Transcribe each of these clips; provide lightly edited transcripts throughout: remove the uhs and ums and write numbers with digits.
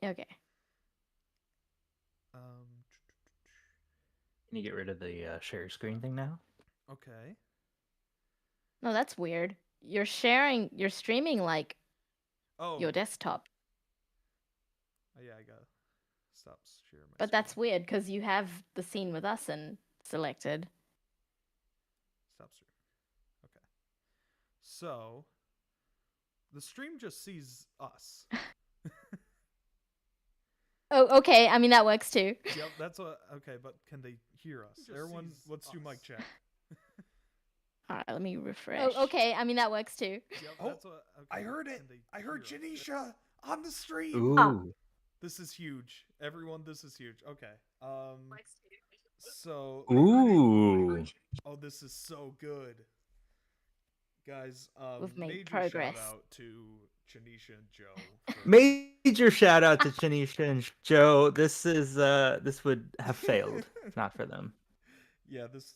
Okay. Can you get rid of the share screen thing now? Okay. No, that's weird. You're streaming like Oh. your desktop, Yeah, I gotta stop sharing my but screen. that's weird because you have the scene with us and selected. Stop stream. Okay. So the stream just sees us. Oh, okay. I mean, that works too. Yep, that's what. Okay, but can they hear us? Everyone, let's do mic check. All right, let me refresh. Oh, okay. I mean, that works too. Yep, Oh, that's what. Okay, I heard it. I heard Janisha on the stream. Ooh. This is huge. Everyone, this is huge. Okay. So. Ooh. Oh, this is so good. Guys, We've made major progress. shout out to Janisha and Joe. Major shout out to Janisha and Joe. This would have failed if not for them. Yeah, this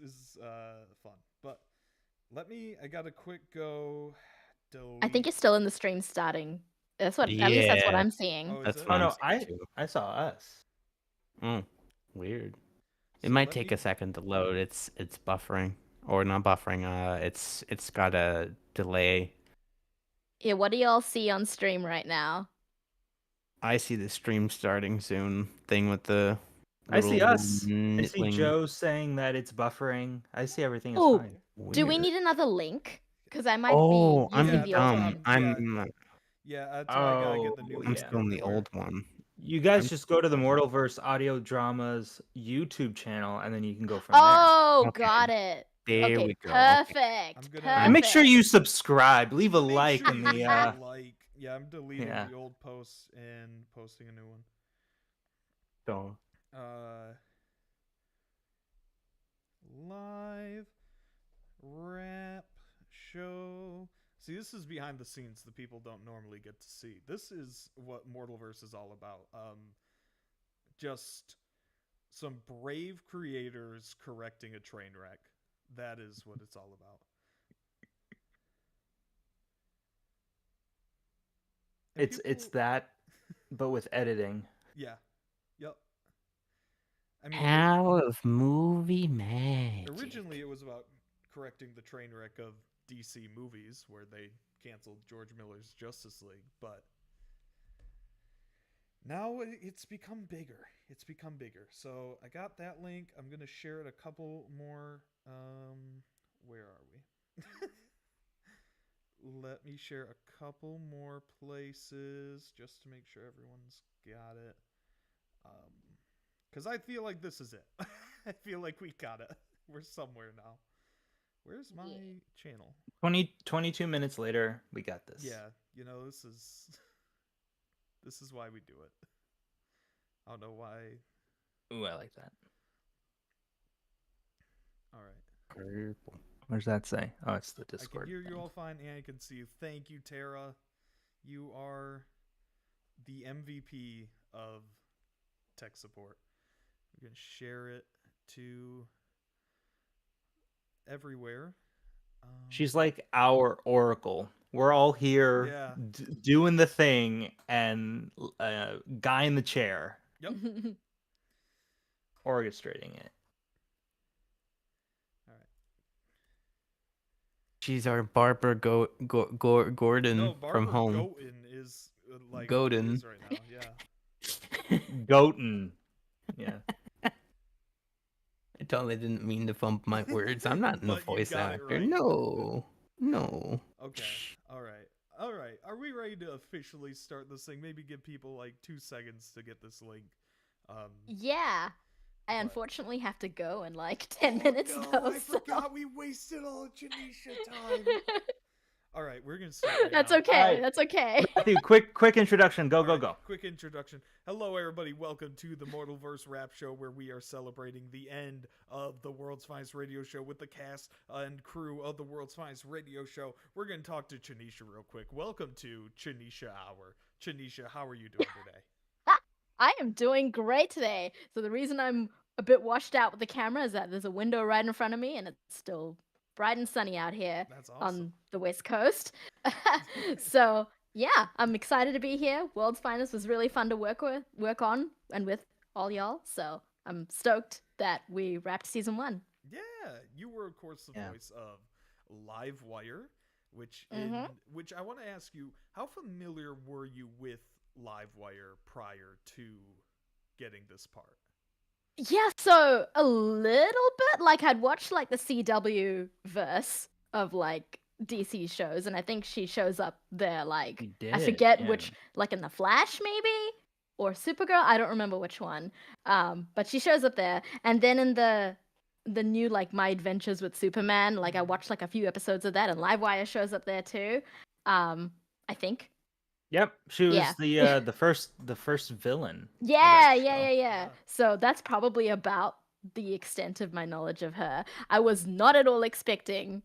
is fun. But I got a quick go. I think you're still in the stream starting. That's what. At least that's what I'm seeing. Oh, That's it? fine. Oh no, I saw us. Weird. So It might take a second to load. It's buffering or not buffering. It's got a delay. Yeah. What do y'all see on stream right now? I see the stream starting soon thing with the. I see us. I see nittling- Joe saying that it's buffering. I see everything is Oh, fine. do we Weird. need another link? Because I might Oh, be using I'm the old dumb. one. Yeah, that's why I gotta get the new I'm link still in the everywhere. old one. You guys just go to the Mortalverse Audio Dramas YouTube channel, and then you can go from Oh, there. Okay. got it. There Okay, we go. perfect. I'm And make sure perfect. you subscribe. Leave a Make like sure in you the. leave a like. Yeah, I'm deleting Yeah. the old posts and posting a new one. Don't. Live rap show. See, this is behind the scenes that people don't normally get to see. This is what Mortalverse is all about. Just some brave creators correcting a train wreck. That is what it's all about. It's that, but with editing. Yeah. Yep. I mean, Power of movie magic. originally it was about correcting the train wreck of DC movies where they canceled George Miller's Justice League, but now it's become bigger. It's become bigger. So I got that link. I'm gonna share it a couple more. Where are we? Let me share a couple more places just to make sure everyone's got it. Because I feel like this is it. I feel like we got it. We're somewhere now. Where's my channel? 22 minutes later, we got this. Yeah, this is why we do it. I don't know why. Ooh, I like that. All right. Purple. What does that say? Oh, it's the Discord. I can hear you all fine, and I can see you. Thank you, Tara. You are the MVP of tech support. We're going to share it to everywhere. She's like our oracle. We're all here doing the thing, and guy in the chair. Yep. Orchestrating it. All right. She's our Barbara Gordon No, Barbara from home. Goten is like Godin. is right now. Yeah. Goten. Yeah. I totally didn't mean to bump my words. I'm not no voice actor. Right. No. Okay. All right. Are we ready to officially start this thing? Maybe give people like 2 seconds to get this link. Yeah. I unfortunately have to go in like 10 minutes though. I forgot we wasted all Janisha time. All right, we're gonna start. That's okay. Right. That's okay. Matthew, quick introduction. Go. Quick introduction. Hello, everybody. Welcome to the Mortalverse Rap Show, where we are celebrating the end of the World's Finest Radio Show with the cast and crew of the World's Finest Radio Show. We're gonna talk to Janisha real quick. Welcome to Janisha Hour. Janisha, how are you doing today? I am doing great today. So the reason I'm a bit washed out with the camera is that there's a window right in front of me, and it's still bright and sunny out here. That's awesome. On the West Coast. So Yeah, I'm excited to be here. World's Finest was really fun to work on, and with all y'all. So I'm stoked that we wrapped season 1. Yeah, you were of course the Yeah. voice of Livewire, Mm-hmm. which I want to ask you, how familiar were you with Livewire prior to getting this part? Yeah, so a little bit. Like I'd watched like the CW verse of like DC shows, and I think she shows up there. Like You I did, forget yeah. which, like in the Flash maybe or Supergirl. I don't remember which one. But she shows up there, and then in the new like My Adventures with Superman, like I watched like a few episodes of that, and Livewire shows up there too. I think. Yep, she Yeah. was the first villain of that Yeah. show. Yeah. So that's probably about the extent of my knowledge of her. I was not at all expecting,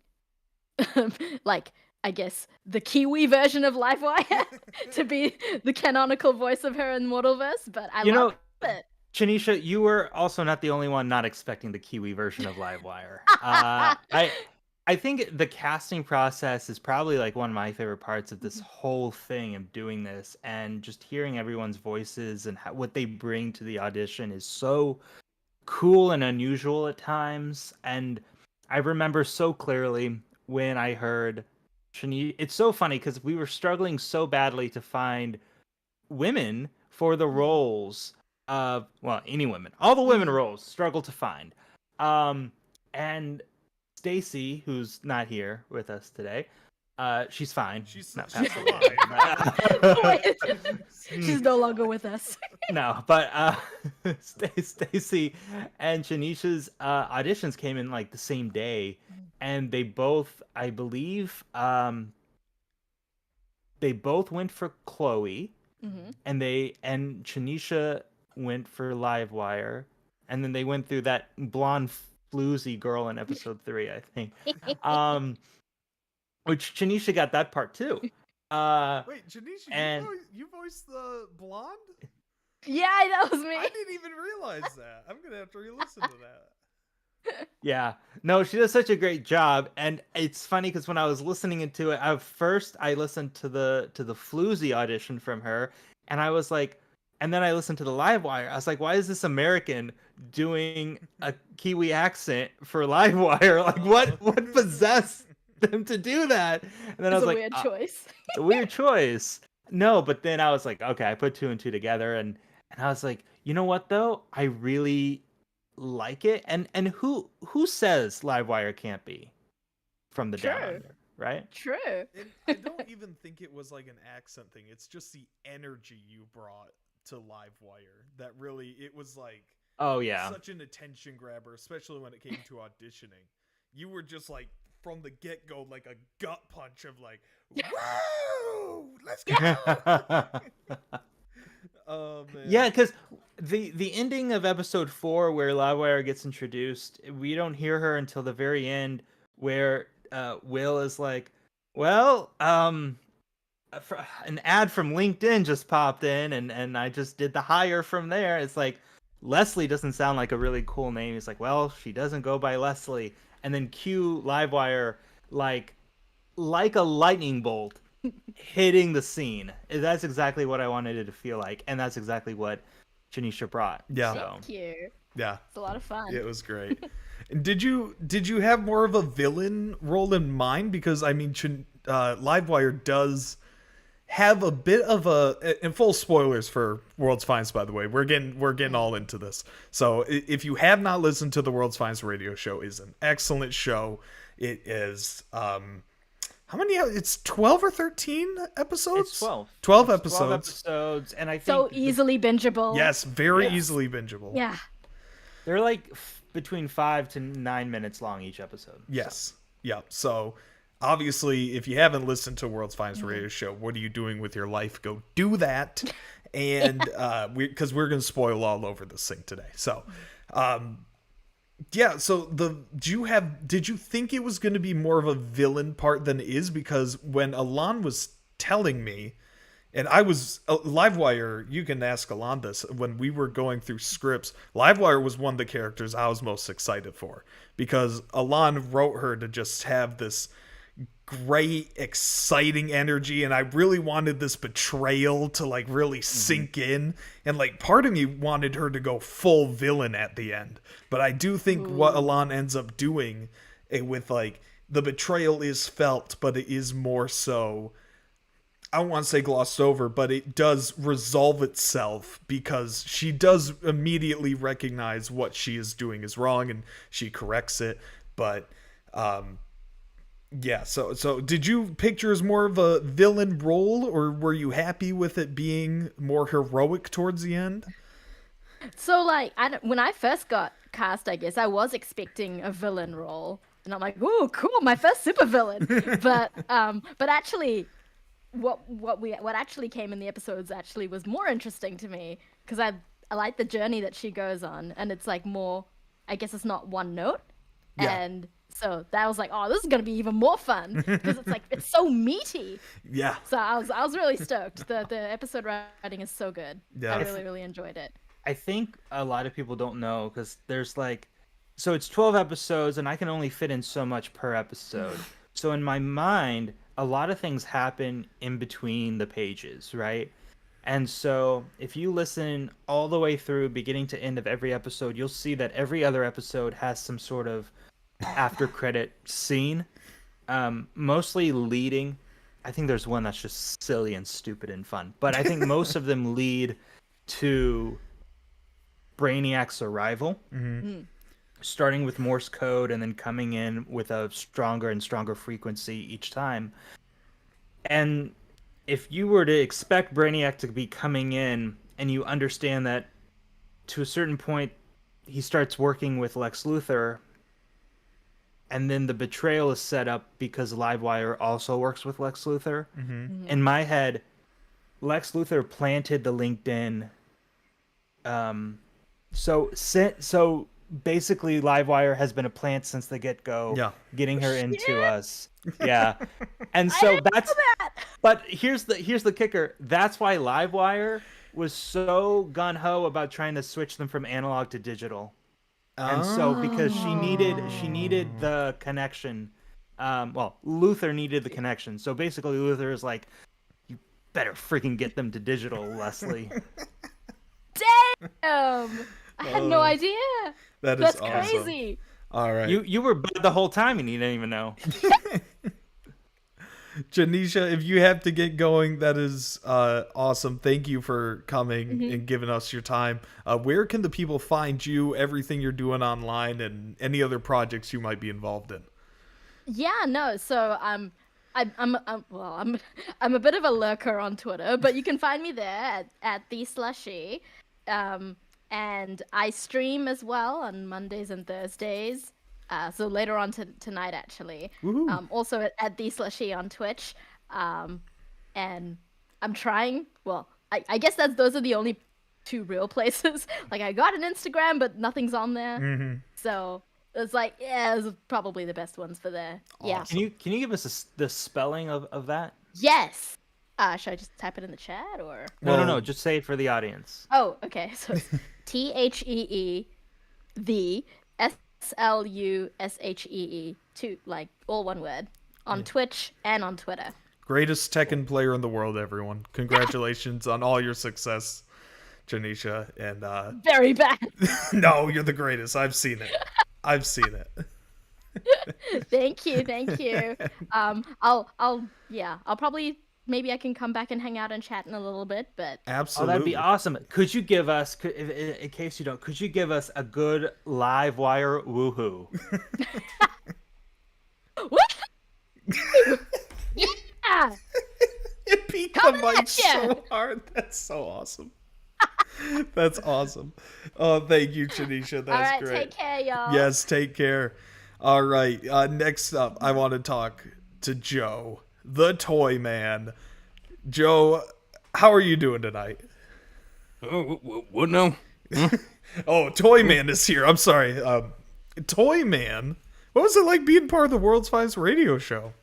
like, I guess, the Kiwi version of Livewire to be the canonical voice of her in Mortalverse, but I You love know, it. Janisha, you were also not the only one not expecting the Kiwi version of Livewire. I think the casting process is probably like one of my favorite parts of this whole thing of doing this, and just hearing everyone's voices and what they bring to the audition is so cool and unusual at times. And I remember so clearly when I heard Shani. It's so funny because we were struggling so badly to find women for the roles of, well, any women. All the women roles struggle to find. And Stacy, who's not here with us today, she's fine. She's Not she's passed away. alive. She's no longer with us. No, but Stacy and Janisha's auditions came in like the same day, and they both, I believe, they both went for Chloe, and Janisha went for Livewire, and then they went through that blonde floozy girl in episode 3, I think. Which Janisha got that part too. Wait, Janisha, and you voiced the blonde? Yeah, that was me. I didn't even realize that. I'm gonna have to re-listen to that. Yeah, no, she does such a great job, and it's funny because when I was listening into it, at first I listened to the floozy audition from her, and I was like, and then I listened to the Livewire. I was like, why is this American doing a Kiwi accent for Livewire? Like, what possessed them to do that? And then I It's was a like, weird choice. it's a weird choice. No, but then I was like, okay, I put 2 and 2 together, and I was like, you know what though? I really like it. And who says Livewire can't be from the Down True. Under, right? True. And I don't even think it was like an accent thing. It's just the energy you brought to Livewire that really, it was like, Oh yeah. such an attention grabber, especially when it came to auditioning. You were just like, from the get-go, like a gut punch of like, whoa, let's go. Oh man. Yeah, because the ending of episode 4, where Livewire gets introduced, we don't hear her until the very end, where Will is like, well, an ad from LinkedIn just popped in, and I just did the hire from there. It's like, Leslie doesn't sound like a really cool name. He's like, well, she doesn't go by Leslie. And then cue Livewire like a lightning bolt hitting the scene. That's exactly what I wanted it to feel like, and that's exactly what Janisha brought. Yeah. So. Thank you. Yeah. It's a lot of fun. It was great. Did you have more of a villain role in mind? Because I mean, Livewire does have a bit of a, and full spoilers for World's Finest, by the way. We're getting all into this. So if you have not listened to the World's Finest radio show, is an excellent show. It is how many? It's 12 or 13 episodes. It's 12. 12 It's episodes. 12 episodes, and I think So easily bingeable. Yes, very easily bingeable. Yeah. they're like between 5 to 9 minutes long each episode. Yes. Yeah. So obviously, if you haven't listened to World's Finest Radio Show, what are you doing with your life? Go do that. And because we're going to spoil all over this thing today. So, yeah. So did you think it was going to be more of a villain part than it is? Because when Alon was telling me, and I was Livewire, you can ask Alon this, when we were going through scripts, Livewire was one of the characters I was most excited for, because Alon wrote her to just have this great, exciting energy, and I really wanted this betrayal to like really sink in, and like part of me wanted her to go full villain at the end. But I do think what Alon ends up doing with like the betrayal is felt, but it is more so, I don't want to say glossed over, but it does resolve itself because she does immediately recognize what she is doing is wrong and she corrects it. But yeah, so did you picture as more of a villain role, or were you happy with it being more heroic towards the end? So like, when I first got cast, I guess I was expecting a villain role, and I'm like, "Ooh, cool, my first supervillain." But actually, what actually came in the episodes actually was more interesting to me because I like the journey that she goes on, and it's like more, I guess it's not one note, Yeah. and so that was like, oh, this is gonna be even more fun because it's like it's so meaty. Yeah. So I was really stoked. The episode writing is so good. Yeah. I really enjoyed it. I think a lot of people don't know because there's like, so it's 12 episodes and I can only fit in so much per episode. So in my mind, a lot of things happen in between the pages, right? And so if you listen all the way through, beginning to end of every episode, you'll see that every other episode has some sort of after credit scene, mostly leading. I think there's one that's just silly and stupid and fun, but I think most of them lead to Brainiac's arrival, starting with Morse code and then coming in with a stronger and stronger frequency each time. And if you were to expect Brainiac to be coming in and you understand that to a certain point he starts working with Lex Luthor, and then the betrayal is set up because Livewire also works with Lex Luthor. In my head, Lex Luthor planted the LinkedIn. So basically, Livewire has been a plant since the get-go, Yeah. getting her into us. Yeah, and so that's. But here's the kicker. That's why Livewire was so gung-ho about trying to switch them from analog to digital. And so because she needed the connection, Luther needed the connection. So basically Luther is like, you better freaking get them to digital, Leslie. Damn! I had no idea. That is That's awesome. crazy. All right. You were bad the whole time and you didn't even know. Janisha, if you have to get going, that is awesome. Thank you for coming and giving us your time. Where can the people find you, everything you're doing online, and any other projects you might be involved in? Yeah, no. So I'm a bit of a lurker on Twitter, but you can find me there at the Slushy, and I stream as well on Mondays and Thursdays. So later on tonight, actually. Also at the Slushy on Twitch, and I'm trying. Well, I guess those are the only two real places. Like I got an Instagram, but nothing's on there. So it's like, yeah, those are probably the best ones for there. Yeah. Can you give us the spelling of that? Yes. Should I just type it in the chat or? No. Just say it for the audience. Oh, okay. So it's THEE, the SLUSHEE, two, like all one word, on Twitch and on Twitter. Greatest Tekken player in the world, everyone. Congratulations on all your success, Janisha. And Very bad. no, you're the greatest. I've seen it. Thank you. I'll probably, maybe I can come back and hang out and chat in a little bit, but Absolutely. Oh, that'd be awesome. Could you give us, in case you don't, could you give us a good live wire woohoo? what? Yeah. It beat the Coming mic at ya. so hard. That's so awesome. That's awesome. Oh, thank you, Janisha. That's All right, great. take care, y'all. Yes, take care. All right. Next up, I want to talk to Joe, the Toy Man. Joe, how are you doing tonight? Oh, what now? Oh, Toy Man is here. I'm sorry. Toy Man? What was it like being part of the World's Finest radio show?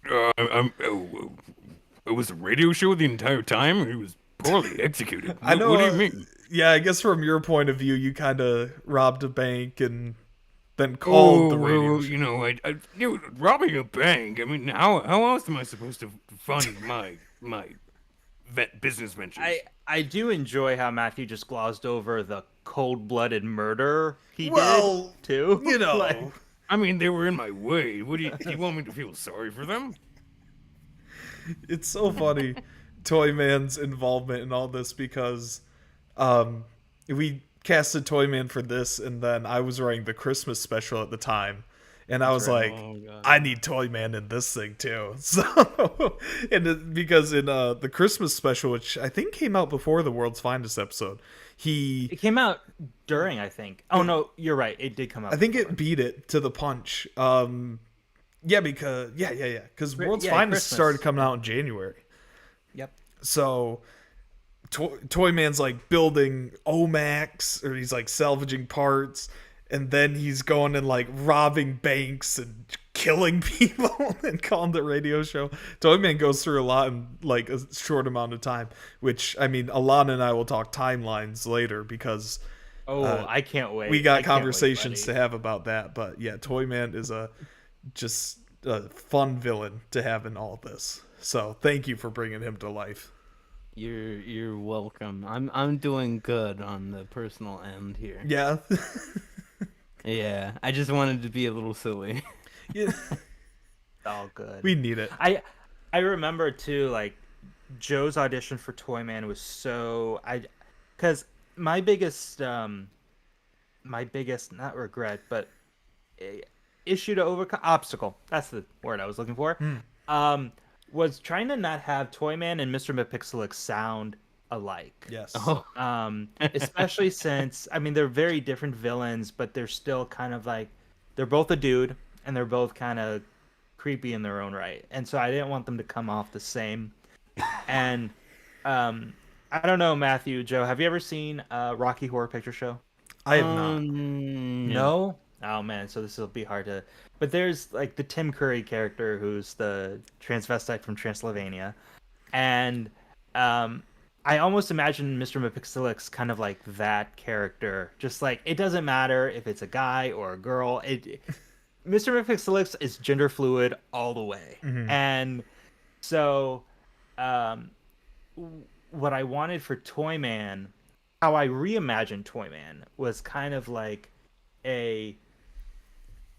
It was a radio show the entire time. It was poorly executed. I know. What do you mean? Yeah, I guess from your point of view, you kind of robbed a bank and then called the Oh, radio well, show. you know, robbing a bank. I mean, how else am I supposed to fund my business ventures? I do enjoy how Matthew just glossed over the cold-blooded murder he Well, did too. you know, Like, I mean, they were in my way. Do you want me to feel sorry for them? it's so funny, Toyman's involvement in all this because we casted Toyman for this, and then I was writing the Christmas special at the time, and I was right. like, Oh, God. I need Toyman in this thing too. So, because in the Christmas special, which I think came out before the World's Finest episode, it came out during, I think. Oh no, you're right. It did come out. I think before. it beat it to the punch. Because World's Finest Christmas. started coming out in January. Yep. So Toyman's like building Omax, or he's like salvaging parts, and then he's going and like robbing banks and killing people and calling the radio show. Toyman goes through a lot in like a short amount of time, which, I mean, Alana and I will talk timelines later because I can't wait. we I got can't conversations wait, to have about that. But yeah, Toyman is just a fun villain to have in all this. So thank you for bringing him to life. You're welcome. I'm doing good on the personal end here. Yeah. Yeah, I just wanted to be a little silly. Yeah. all good. We need it. I remember too, like Joe's audition for Toyman was so because my biggest not regret, but issue to overcome, obstacle, that's the word I was looking for, was trying to not have Toyman and Mr. Mepixelix sound alike. Yes. Oh, Especially since, I mean, they're very different villains, but they're still kind of like, they're both a dude and they're both kind of creepy in their own right, and so I didn't want them to come off the same. And I don't know, Matthew, Joe, have you ever seen Rocky Horror Picture Show? I have not. No? Oh man, so this will be hard to. But there's like the Tim Curry character who's the transvestite from Transylvania, and I almost imagine Mr. Mepixelix kind of like that character. Just like, it doesn't matter if it's a guy or a girl. Mr. Mepixelix is gender fluid all the way, and so what I wanted for Toyman, how I reimagined Toyman, was kind of like a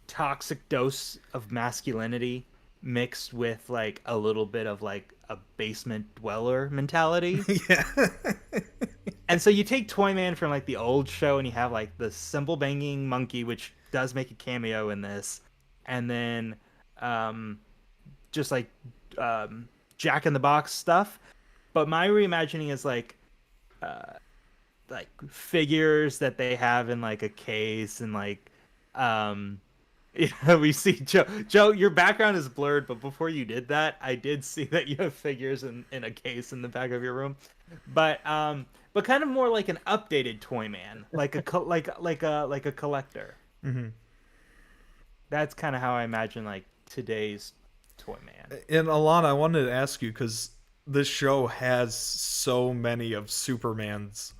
toxic dose of masculinity mixed with like a little bit of like a basement dweller mentality. Yeah. And so you take Toyman from like the old show and you have like the cymbal banging monkey, which does make a cameo in this, and then just like Jack in the Box stuff. But my reimagining is like figures that they have in like a case, and like we see Joe, your background is blurred, but before you did that, I did see that you have figures in a case in the back of your room. But kind of more like an updated Toyman, like a collector. Mm-hmm. That's kind of how I imagine like today's Toyman. And Alana, I wanted to ask you, because this show has so many of Superman's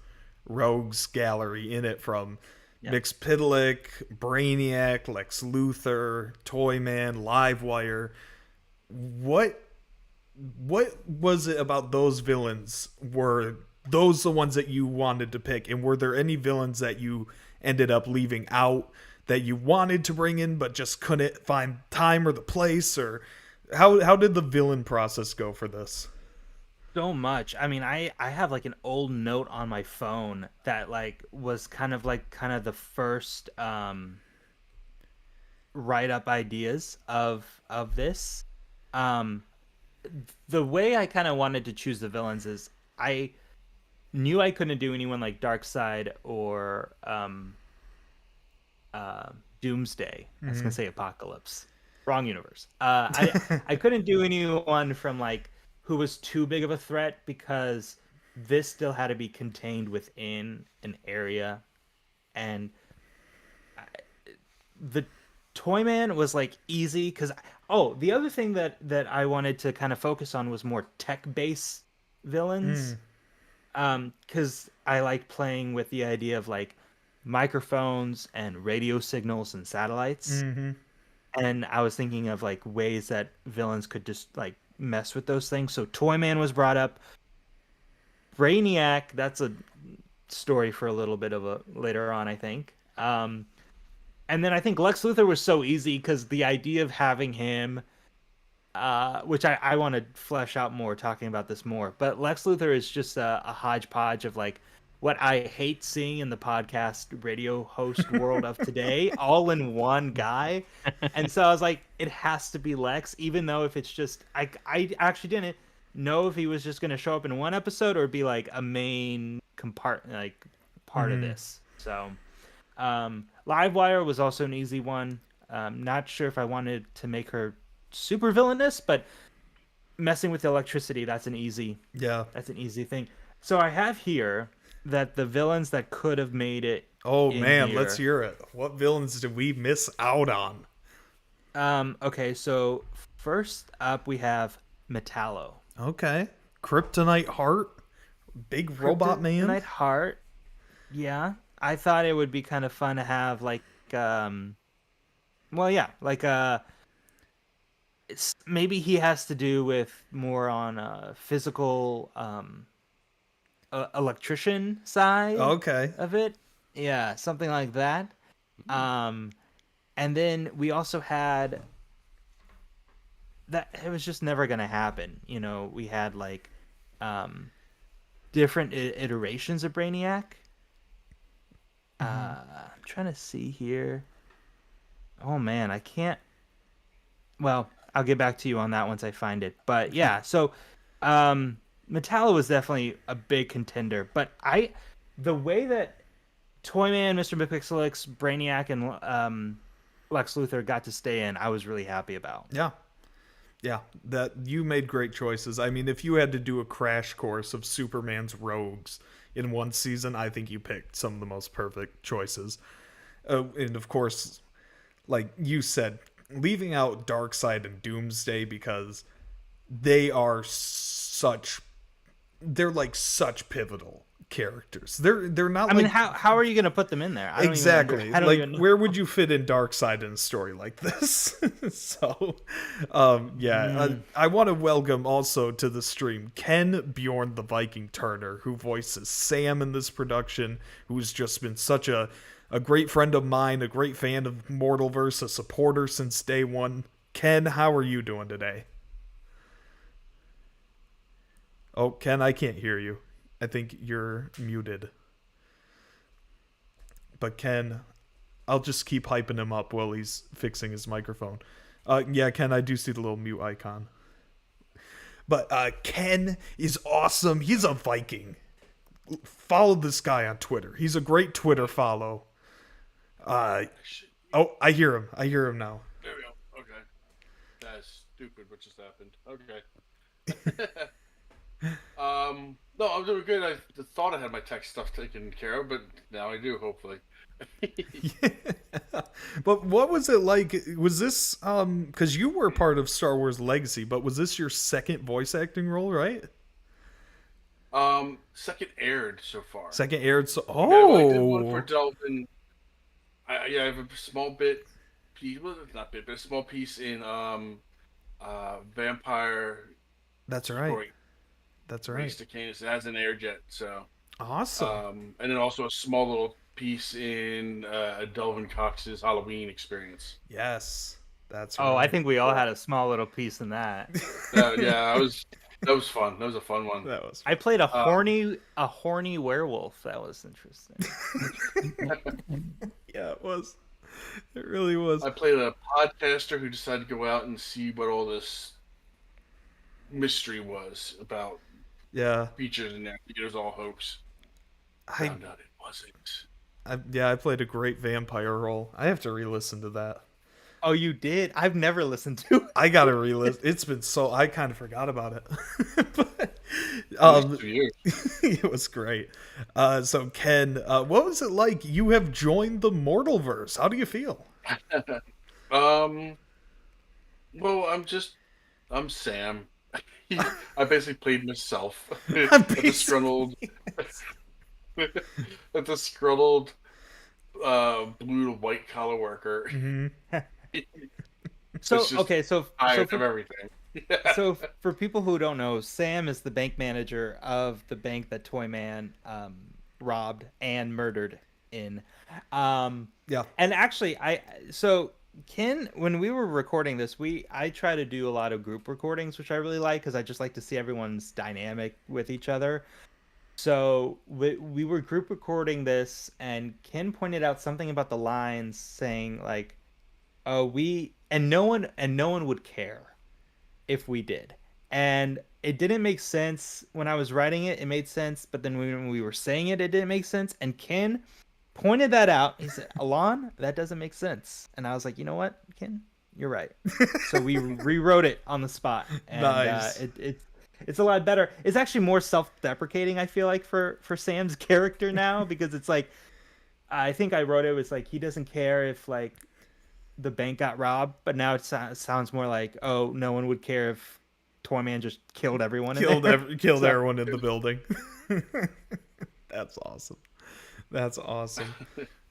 rogues gallery in it, from Mxyzptlk, Brainiac, Lex Luthor, Toyman, Livewire. What was it about those villains? Were those the ones that you wanted to pick? And were there any villains that you ended up leaving out that you wanted to bring in but just couldn't find time or the place? Or how did the villain process go for this? So much. I mean, I have like an old note on my phone that like was kind of the first write up ideas of this. The way I kind of wanted to choose the villains is I knew I couldn't do anyone like Darkseid or Doomsday. I was gonna say Apocalypse. Wrong universe. I couldn't do anyone from like who was too big of a threat, because this still had to be contained within an area, and the Toyman was like easy because the other thing that I wanted to kind of focus on was more tech-based villains, because I like playing with the idea of like microphones and radio signals and satellites. Mm-hmm. And I was thinking of like ways that villains could just like mess with those things. So Toyman was brought up. Brainiac, that's a story for a little bit of a later on, I think. And then I think Lex Luthor was so easy because the idea of having him, which I want to flesh out more, talking about this more. But Lex Luthor is just a hodgepodge of like what I hate seeing in the podcast radio host world of today, all in one guy. And so I was like, it has to be Lex, even though if it's just I actually didn't know if he was just going to show up in one episode or be like a main part of this. So Livewire was also an easy one. Not sure if I wanted to make her super villainous, but messing with the electricity, that's an easy thing. So I have here that the villains that could have made it. Oh man, here. let's hear it. What villains did we miss out on? Okay, so first up we have Metallo. Okay. Kryptonite Heart, big robot man. Kryptonite Heart. Yeah, I thought it would be kind of fun to have like maybe he has to do with more on physical electrician side of it. Yeah, something like that. And then we also had that it was just never going to happen. You know, we had like different iterations of Brainiac. I'm trying to see here. Oh man, I can't. Well, I'll get back to you on that once I find it. But yeah, so Metallo was definitely a big contender. But the way that Toyman, Mr. Mxyzptlk, Brainiac, and Lex Luthor got to stay in, I was really happy about. Yeah, that you made great choices. I mean, if you had to do a crash course of Superman's rogues in one season, I think you picked some of the most perfect choices. And of course, like you said, leaving out Darkseid and Doomsday because they're like such pivotal characters. They're not. I mean, how are you going to put them in there? Exactly. Where would you fit in Darkseid in a story like this? So, I want to welcome also to the stream Ken Bjorn the Viking Turner, who voices Sam in this production, who's just been such a great friend of mine, a great fan of Mortalverse, a supporter since day one. Ken, how are you doing today? Oh, Ken, I can't hear you. I think you're muted. But Ken, I'll just keep hyping him up while he's fixing his microphone. Yeah, Ken, I do see the little mute icon. But Ken is awesome. He's a Viking. Follow this guy on Twitter. He's a great Twitter follow. I hear him. I hear him now. There we go. Okay. That's stupid what just happened. Okay. No, I'm doing good. I thought I had my tech stuff taken care of, but now I do, hopefully. Yeah. But what was it like? Was this because you were part of Star Wars Legacy, but was this your second voice acting role, right? Second aired so far. Second aired, so I did one for Delvin. I have a small piece. Well, not bit, but a small piece in Vampire. That's right. Story. That's right. Race to Canis. It hasn't aired yet, so awesome. And then also a small little piece in Delvin Cox's Halloween experience. Yes, that's. Oh, right. I think we all had a small little piece in that. That was fun. That was a fun one. That was. I played a horny werewolf. That was interesting. Yeah, it was. It really was. I played a podcaster who decided to go out and see what all this mystery was about. Yeah. Features in there. It was all hoax. Found out it wasn't. I played a great vampire role. I have to re-listen to that. Oh, you did? I've never listened to it. I gotta re-listen. It's been so I kind of forgot about it. But, it was great. So Ken, what was it like? You have joined the Mortalverse. How do you feel? Well, I'm Sam. I basically played myself. A disgruntled blue to white collar worker. Mm-hmm. So It's just okay, tired of for everything. so for people who don't know, Sam is the bank manager of the bank that Toyman robbed and murdered in. Yeah. And actually, so Ken, when we were recording this, I try to do a lot of group recordings, which I really like because I just like to see everyone's dynamic with each other. So we were group recording this, and Ken pointed out something about the lines saying like, "Oh, we and no one would care if we did." And it didn't make sense when I was writing it. It made sense, but then when we were saying it, it didn't make sense. And Ken pointed that out. He said, "Alon, that doesn't make sense." And I was like, "You know what, Ken? You're right." So we rewrote it on the spot, and Nice. it's a lot better. It's actually more self-deprecating, I feel like, for Sam's character now, because it's like, I think I wrote it was like he doesn't care if like the bank got robbed, but now it sounds more like, oh, no one would care if Toyman just killed everyone. Killed So- everyone in the building. That's awesome. That's awesome.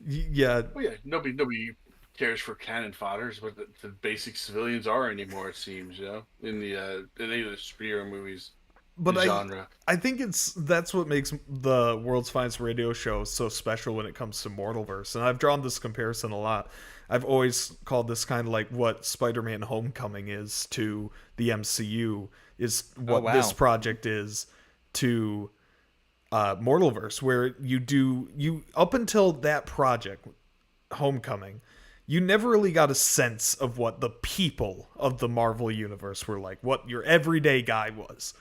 Yeah. Well, yeah, nobody cares for cannon fodders, but the basic civilians are anymore. It seems, in any of the superhero movies, But the genre. I think that's what makes the World's Finest Radio Show so special when it comes to Mortalverse. And I've drawn this comparison a lot. I've always called this kind of like what Spider-Man Homecoming is to the MCU, is what this project is to Mortalverse, where you up until that project, Homecoming, you never really got a sense of what the people of the Marvel Universe were like, what your everyday guy was.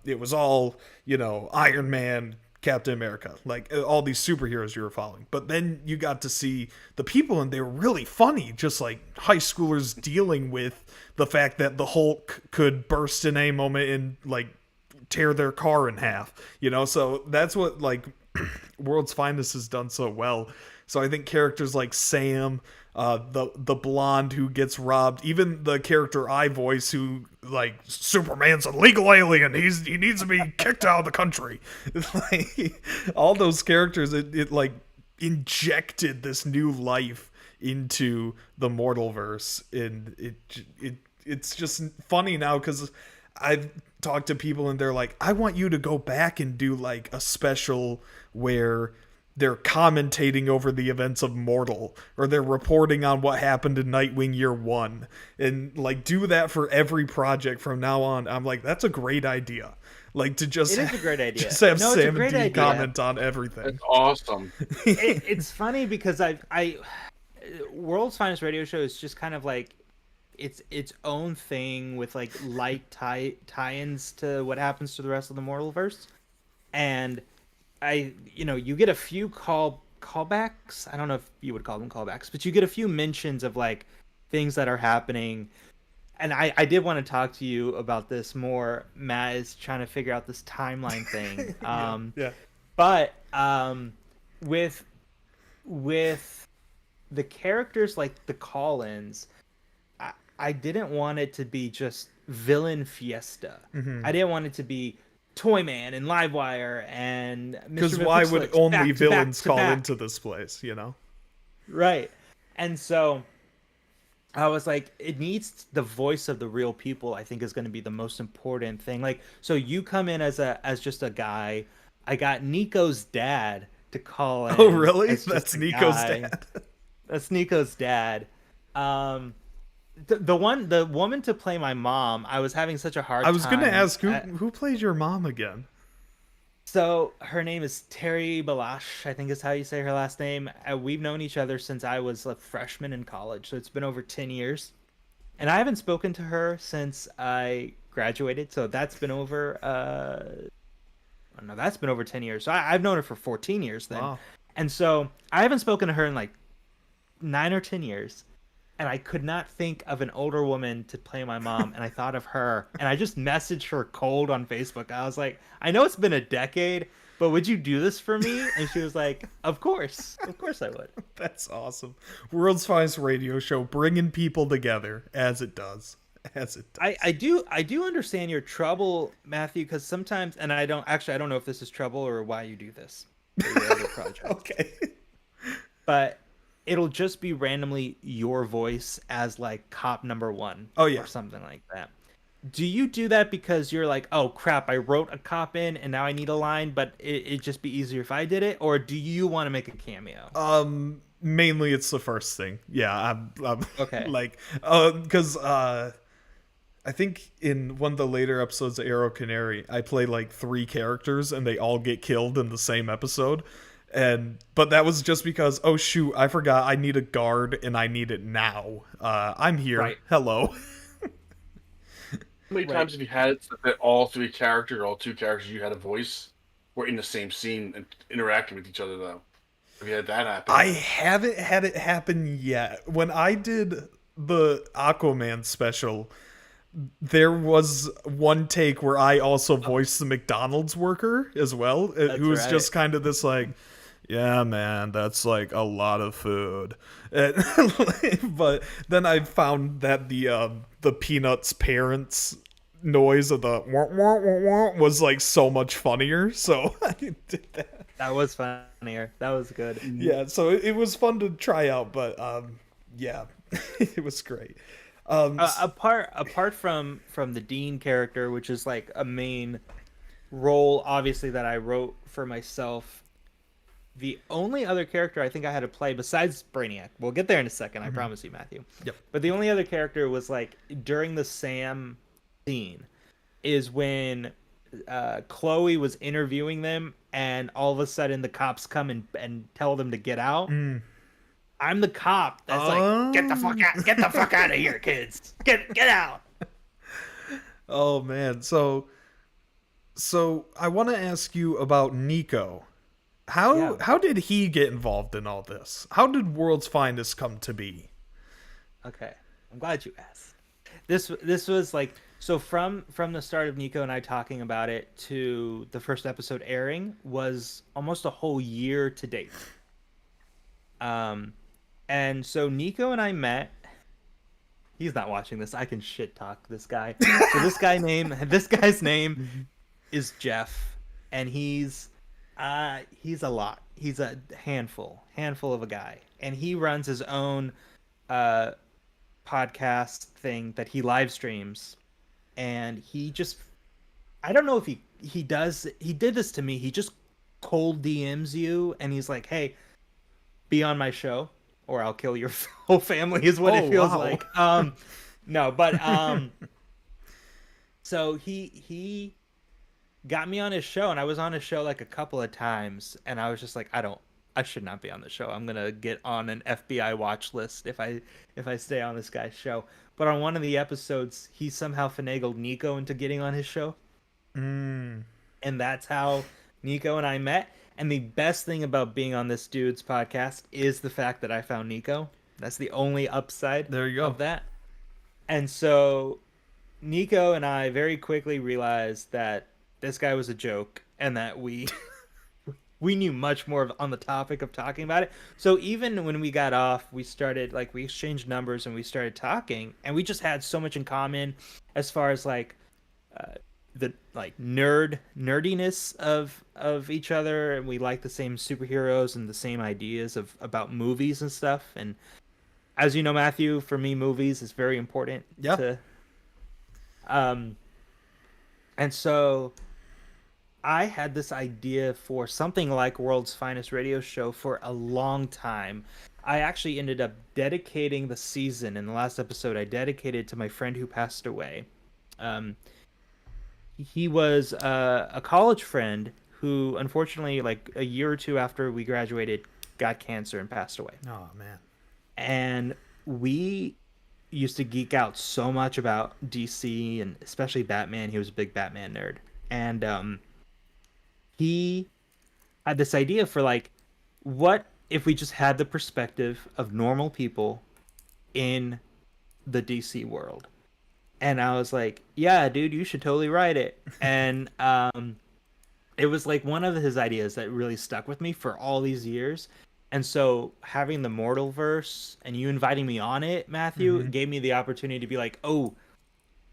It was all, Iron Man, Captain America, like all these superheroes you were following. But then you got to see the people, and they were really funny, just like high schoolers dealing with the fact that the Hulk could burst in any moment and like tear their car in half, So that's what like World's Finest has done so well. So I think characters like Sam, the blonde who gets robbed, even the character I voice who like Superman's a legal alien, he needs to be kicked out of the country. It's like all those characters, it like injected this new life into the Mortalverse, and it's just funny now because I've talked to people and they're like, I want you to go back and do like a special where they're commentating over the events of Mortal, or they're reporting on what happened in Nightwing Year 1, and like do that for every project from now on. I'm like, that's a great idea. Like to just it is a great idea. Just have No, it's a Sam great D idea. comment on everything. That's awesome. It's funny because I World's Finest Radio Show is just kind of like its own thing with like light tie-ins to what happens to the rest of the Mortalverse, and you get a few callbacks. I don't know if you would call them callbacks, but you get a few mentions of like things that are happening. And I did want to talk to you about this more. Matt is trying to figure out this timeline thing. Yeah. But with the characters like the call-ins, I didn't want it to be just villain fiesta. Mm-hmm. I didn't want it to be Toyman and Livewire and Because Mr. why Mipperslix would only back to villains back to call back. into this place, Right. And so I was like, it needs the voice of the real people, I think is going to be the most important thing. Like, so you come in as just a guy. I got Nico's dad to call in. Oh, really? as just That's a Nico's guy. dad. That's Nico's dad. The woman to play my mom, I was having such a hard time. I was going to ask, who who plays your mom again? So her name is Terry Balash, I think is how you say her last name. We've known each other since I was a freshman in college, so it's been over 10 years. And I haven't spoken to her since I graduated, so that's been over, that's been over 10 years. So I've known her for 14 years then. Wow. And so I haven't spoken to her in like 9 or 10 years. And I could not think of an older woman to play my mom, and I thought of her, and I just messaged her cold on Facebook. I was like, I know it's been a decade, but would you do this for me? And she was like, of course I would. That's awesome. World's Finest Radio Show, bringing people together as it does. I do understand your trouble, Matthew, because sometimes, and I don't know if this is trouble or why you do this for your other project. Okay. but it'll just be randomly your voice as like cop number one Oh, yeah. or something like that. Do you do that because you're like, oh crap, I wrote a cop in and now I need a line, but it'd just be easier if I did it? Or do you want to make a cameo? Mainly it's the first thing. Yeah, I'm Okay. like, because I think in one of the later episodes of Arrow Canary, I play like 3 characters and they all get killed in the same episode. But that was just because, oh shoot, I forgot I need a guard and I need it now. I'm here. Right. Hello. How many times have you had it that all 3 characters, or all 2 characters you had a voice, were in the same scene and interacting with each other, though? Have you had that happen? I haven't had it happen yet. When I did the Aquaman special, there was one take where I also voiced the McDonald's worker as well, who was right. just kind of this like, yeah, man, that's like a lot of food. But then I found that the Peanuts parents noise of the wah, wah, wah, wah was like so much funnier, so I did that. That was funnier. That was good. Yeah, so it was fun to try out, but yeah, it was great. Apart from the Dean character, which is like a main role, obviously, that I wrote for myself, the only other character I think I had to play besides Brainiac, we'll get there in a second, I promise you, Matthew. Yep. But the only other character was like during the Sam scene is when Chloe was interviewing them, and all of a sudden the cops come and tell them to get out. I'm the cop that's like, get the fuck out of here, kids. Get out. Oh man, so I want to ask you about Nico. How did he get involved in all this? How did World's Finest come to be? Okay, I'm glad you asked. This was like, so from the start of Nico and I talking about it to the first episode airing was almost a whole year to date. And so Nico and I met. He's not watching this. I can shit talk this guy. So this guy's name is Jeff, and he's a lot. He's a handful of a guy, and he runs his own podcast thing that he live streams, and he just, I don't know if he did this to me. He just cold DMs you, and he's like, hey, be on my show or I'll kill your whole family, is what it feels like. No, but so he got me on his show, and I was on his show like a couple of times, and I was just like, I should not be on the show. I'm gonna get on an FBI watch list if I stay on this guy's show. But on one of the episodes, he somehow finagled Nico into getting on his show, and that's how Nico and I met. And the best thing about being on this dude's podcast is the fact that I found Nico. That's the only upside There you go. of that. And so Nico and I very quickly realized that this guy was a joke, and that we knew much more on the topic of talking about it. So even when we got off, we started, like, we exchanged numbers and we started talking, and we just had so much in common as far as like the like nerdiness of each other, and we like the same superheroes and the same ideas about movies and stuff. And as you know, Matthew, for me, movies is very important. Yep. And so I had this idea for something like World's Finest Radio Show for a long time. I actually ended up dedicating the season, in the last episode, I dedicated to my friend who passed away. He was a college friend who, unfortunately, like a year or two after we graduated, got cancer and passed away. Oh man. And we used to geek out so much about DC, and especially Batman. He was a big Batman nerd. And he had this idea for, like, what if we just had the perspective of normal people in the DC world? And I was like, yeah, dude, you should totally write it. And it was like one of his ideas that really stuck with me for all these years. And so having the Mortalverse and you inviting me on it, Matthew, gave me the opportunity to be like, oh,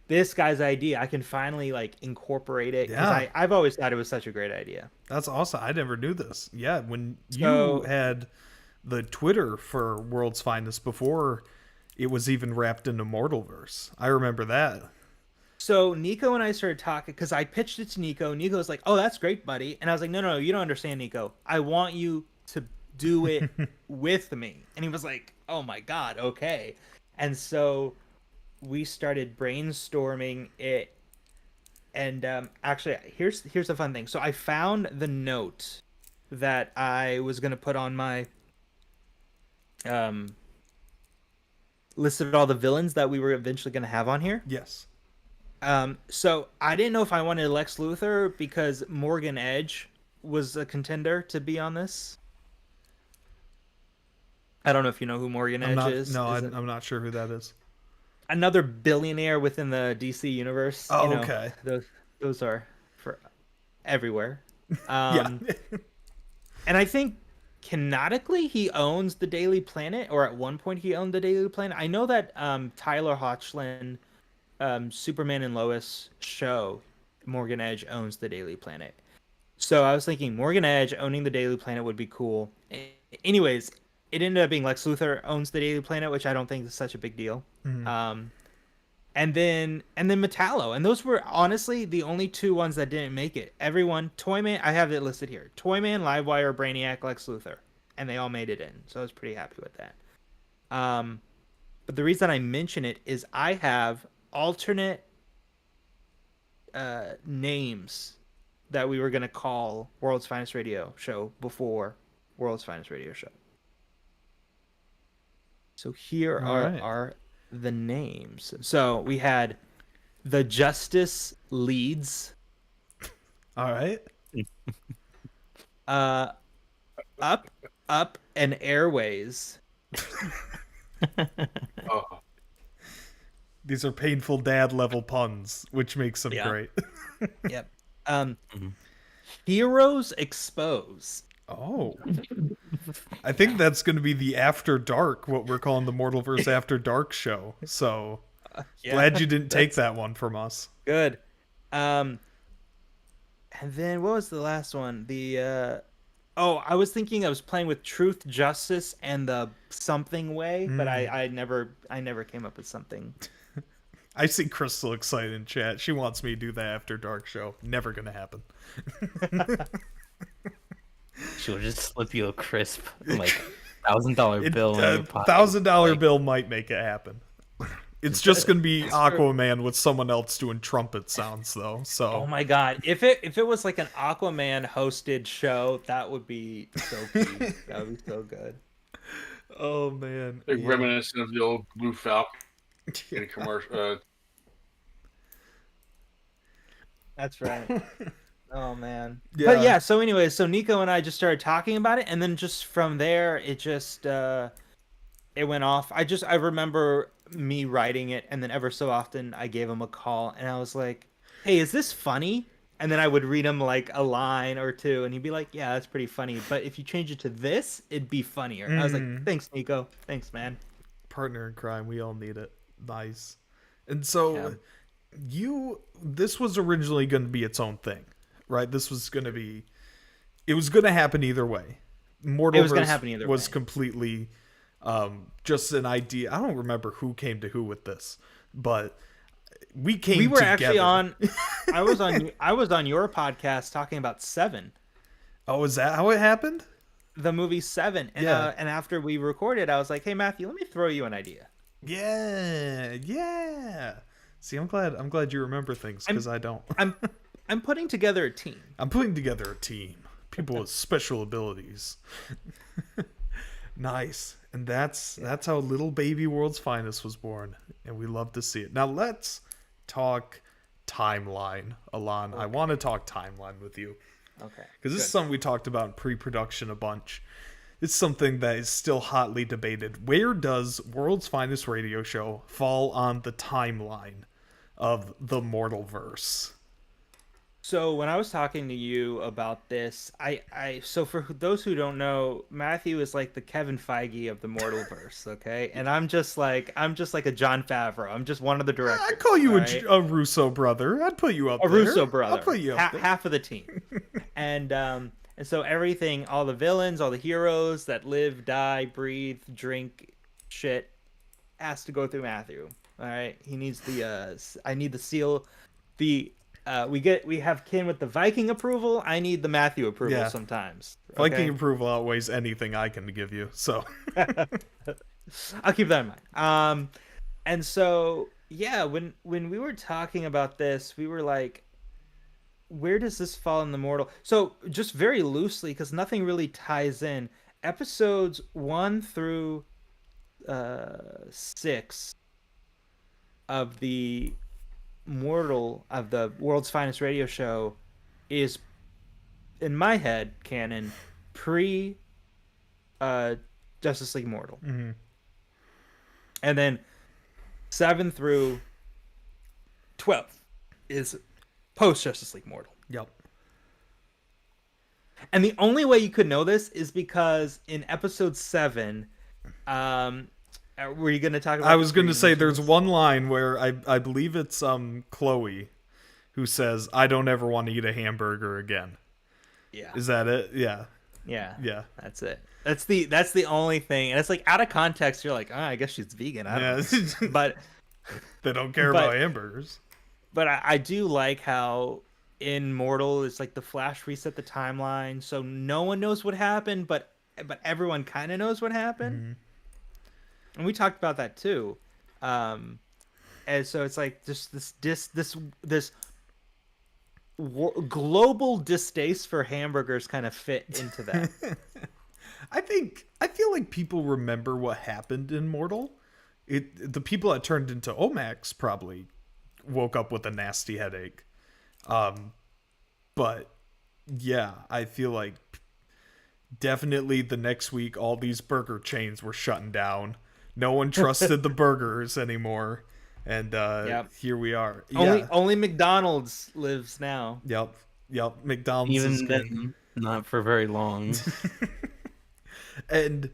this guy's idea, I can finally like incorporate it. Because I've always thought it was such a great idea. That's awesome. I never knew this. Yeah, when So- you had the Twitter for World's Finest before it was even wrapped into Mortalverse. I remember that. So Nico and I started talking because I pitched it to Nico. Nico was like, "Oh, that's great, buddy." And I was like, "No, you don't understand, Nico. I want you to do it with me." And he was like, "Oh my God, okay." And so we started brainstorming it. And actually, here's the fun thing. So I found the note that I was gonna put on my listed all the villains that we were eventually gonna have on here. Yes. So I didn't know if I wanted Lex Luthor because Morgan Edge was a contender to be on this. I don't know if you know who Morgan Edge is. No, I'm not sure who that is. Another billionaire within the DC universe. Oh, you know, okay. Those are for everywhere. Yeah. And I think canonically he owns the Daily Planet, or at one point he owned the Daily Planet. I know that Tyler Hoechlin, Superman and Lois show, Morgan Edge owns the Daily Planet. So I was thinking Morgan Edge owning the Daily Planet would be cool. Anyways, it ended up being Lex Luthor owns the Daily Planet, which I don't think is such a big deal. Mm-hmm. And then Metallo, and those were honestly the only two ones that didn't make it. Everyone, Toyman, I have it listed here: Toyman, Livewire, Brainiac, Lex Luthor, and they all made it in. So I was pretty happy with that. But the reason I mention it is I have alternate names that we were gonna call World's Finest Radio Show before World's Finest Radio Show. So here are the names. So we had the Justice Leads. All right. Up, and Airways. Oh, These are painful dad level puns, which makes them great. Yep. Heroes Expose. Oh. I think that's going to be the After Dark, what we're calling the Mortalverse After Dark show. So glad you didn't take that one from us. Good. And then what was the last one? I was thinking I was playing with Truth, Justice, and the Something Way, but I never came up with something. I see Crystal excited in chat. She wants me to do the After Dark show. Never going to happen. She'll just slip you a crisp, like $1,000 bill in your pocket. $1,000 bill might make it happen. It's just gonna be Aquaman with someone else doing trumpet sounds, though. So. Oh my God! If it was like an Aquaman hosted show, that would be so cute. That would be so good. Oh man! like reminiscent of the old Blue Falcon in a commercial. That's right. Oh man. Yeah. But yeah, so anyway, so Nico and I just started talking about it, and then just from there it just it went off. I remember me writing it, and then ever so often I gave him a call and I was like, "Hey, is this funny?" And then I would read him like a line or two and he'd be like, "Yeah, that's pretty funny, but if you change it to this, it'd be funnier." I was like, "Thanks, Nico. Thanks, man." Partner in crime, we all need it. Nice. And so this was originally going to be its own thing. Right, this was going to be. It was going to happen either way. Mortalverse was completely just an idea. I don't remember who came to who with this, but we came. We were together. actually on. I was on your podcast talking about Seven. Oh, is that how it happened? The movie Seven, and and after we recorded, I was like, "Hey, Matthew, let me throw you an idea." Yeah. See, I'm glad you remember things because I don't. I'm putting together a team. People with special abilities. Nice. And that's how Little Baby World's Finest was born. And we love to see it. Now let's talk timeline, Alon. Okay. I want to talk timeline with you. Okay. Because this is something we talked about in pre-production a bunch. It's something that is still hotly debated. Where does World's Finest Radio Show fall on the timeline of the Mortalverse? So when I was talking to you about this, so for those who don't know, Matthew is like the Kevin Feige of the Mortalverse, okay? And I'm just like a Jon Favreau. I'm just one of the directors. I'd call you right? a Russo brother. I'd put you up there. A Russo brother. I'll put you up there. Half of the team. And And so everything, all the villains, all the heroes that live, die, breathe, drink, shit, has to go through Matthew. All right, he needs the. I need the seal. The we have Kin with the Viking approval. I need the Matthew approval Yeah. sometimes. Viking Okay? approval outweighs anything I can give you. So I'll keep that in mind. And so yeah, when we were talking about this, we were like, where does this fall in the mortal? So just very loosely, because nothing really ties in. Episodes 1 through 6 of the World's Finest Radio Show is, in my head, canon pre Justice League Mortal. Mm-hmm. And then 7 through 12 is post Justice League Mortal. Yep. And the only way you could know this is because in episode 7, were you going to talk about? I was going to say there's one line where I believe it's Chloe who says, "I don't ever want to eat a hamburger again." Yeah. Is that it? Yeah. Yeah. Yeah. That's it. That's the only thing. And it's like out of context, you're like, oh, I guess she's vegan. I don't know. But they don't care about hamburgers. But I do like how in Mortal it's like the Flash reset the timeline, so no one knows what happened, but everyone kind of knows what happened. Mm-hmm. And we talked about that too. And so it's like just this global distaste for hamburgers kind of fit into that. I feel like people remember what happened in Mortal. The people that turned into Omax probably woke up with a nasty headache. But yeah, I feel like definitely the next week all these burger chains were shutting down. No one trusted the burgers anymore. And here we are. Only McDonald's lives now. Yep. McDonald's Even is good. then, not for very long. And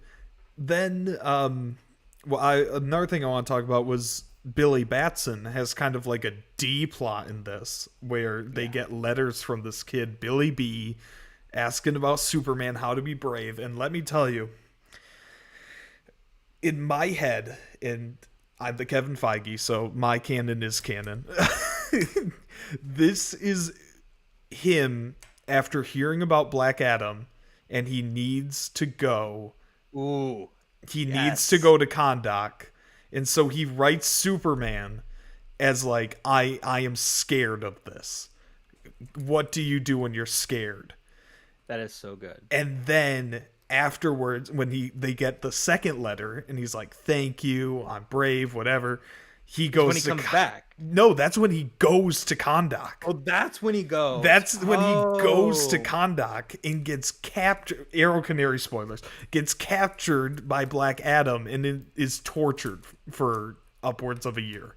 then another thing I want to talk about was Billy Batson has kind of like a D plot in this where they get letters from this kid Billy B asking about Superman, how to be brave. And let me tell you, in my head, and I'm the Kevin Feige, so my canon is canon. This is him after hearing about Black Adam, and he needs to go. Ooh. He needs to go to Kahndaq. And so he writes Superman as like, I am scared of this. What do you do when you're scared? That is so good. And then afterwards, when they get the second letter, and he's like, "Thank you, I'm brave," whatever. He goes when he comes back. No, that's when he goes to Kahndaq. Oh, that's when he goes. That's when he goes to Kahndaq and gets captured. Arrow Canary spoilers. Gets captured by Black Adam and is tortured for upwards of a year.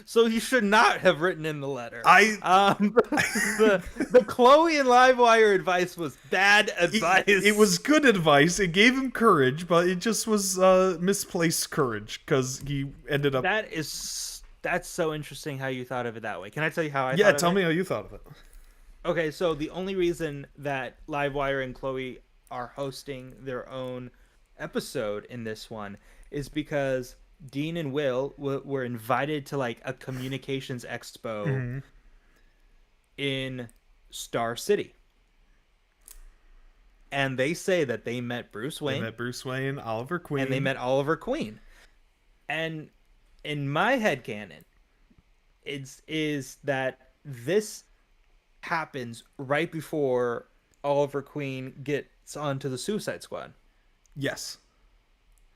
So he should not have written in the letter. The Chloe and Livewire advice was bad advice. It was good advice. It gave him courage, but it just was misplaced courage because he ended up. That's so interesting how you thought of it that way. Can I tell you how I? Yeah, thought of tell it? me how you thought of it. Okay, so the only reason that Livewire and Chloe are hosting their own episode in this one is because Dean and Will were invited to like a communications expo in Star City. And they say that they met Bruce Wayne. They met Bruce Wayne, Oliver Queen. And they met Oliver Queen. And in my headcanon, is that this happens right before Oliver Queen gets onto the Suicide Squad. Yes.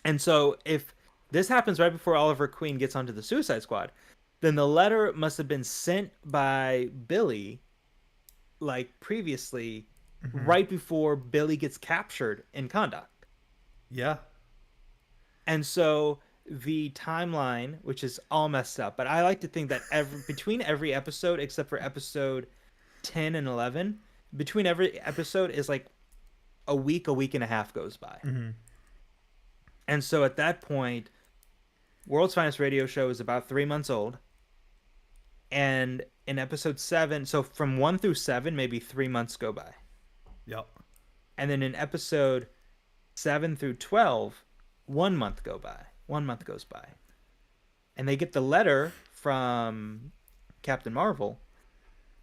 And so if this happens right before Oliver Queen gets onto the Suicide Squad, then the letter must have been sent by Billy, like previously, right before Billy gets captured in Kahndaq. Yeah. And so the timeline, which is all messed up, but I like to think that between every episode, except for episode 10 and 11, between every episode is like a week and a half goes by. And so at that point, World's Finest Radio Show is about 3 months old. And in episode 7, so from 1 through 7, maybe 3 months go by. Yep. And then in episode 7 through 12, 1 month goes by. And they get the letter from Captain Marvel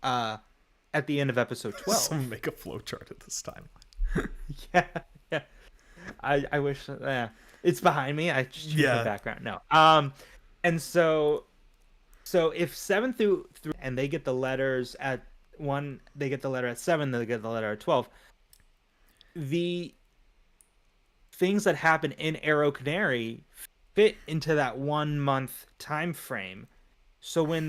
at the end of episode 12. Someone make a flowchart at this time. Yeah. I wish. It's behind me. I just choose the background. No. And so if 7 through and they get the letters at 1, they get the letter at 7, they get the letter at 12. The things that happen in Arrow Canary fit into that 1 month time frame. So when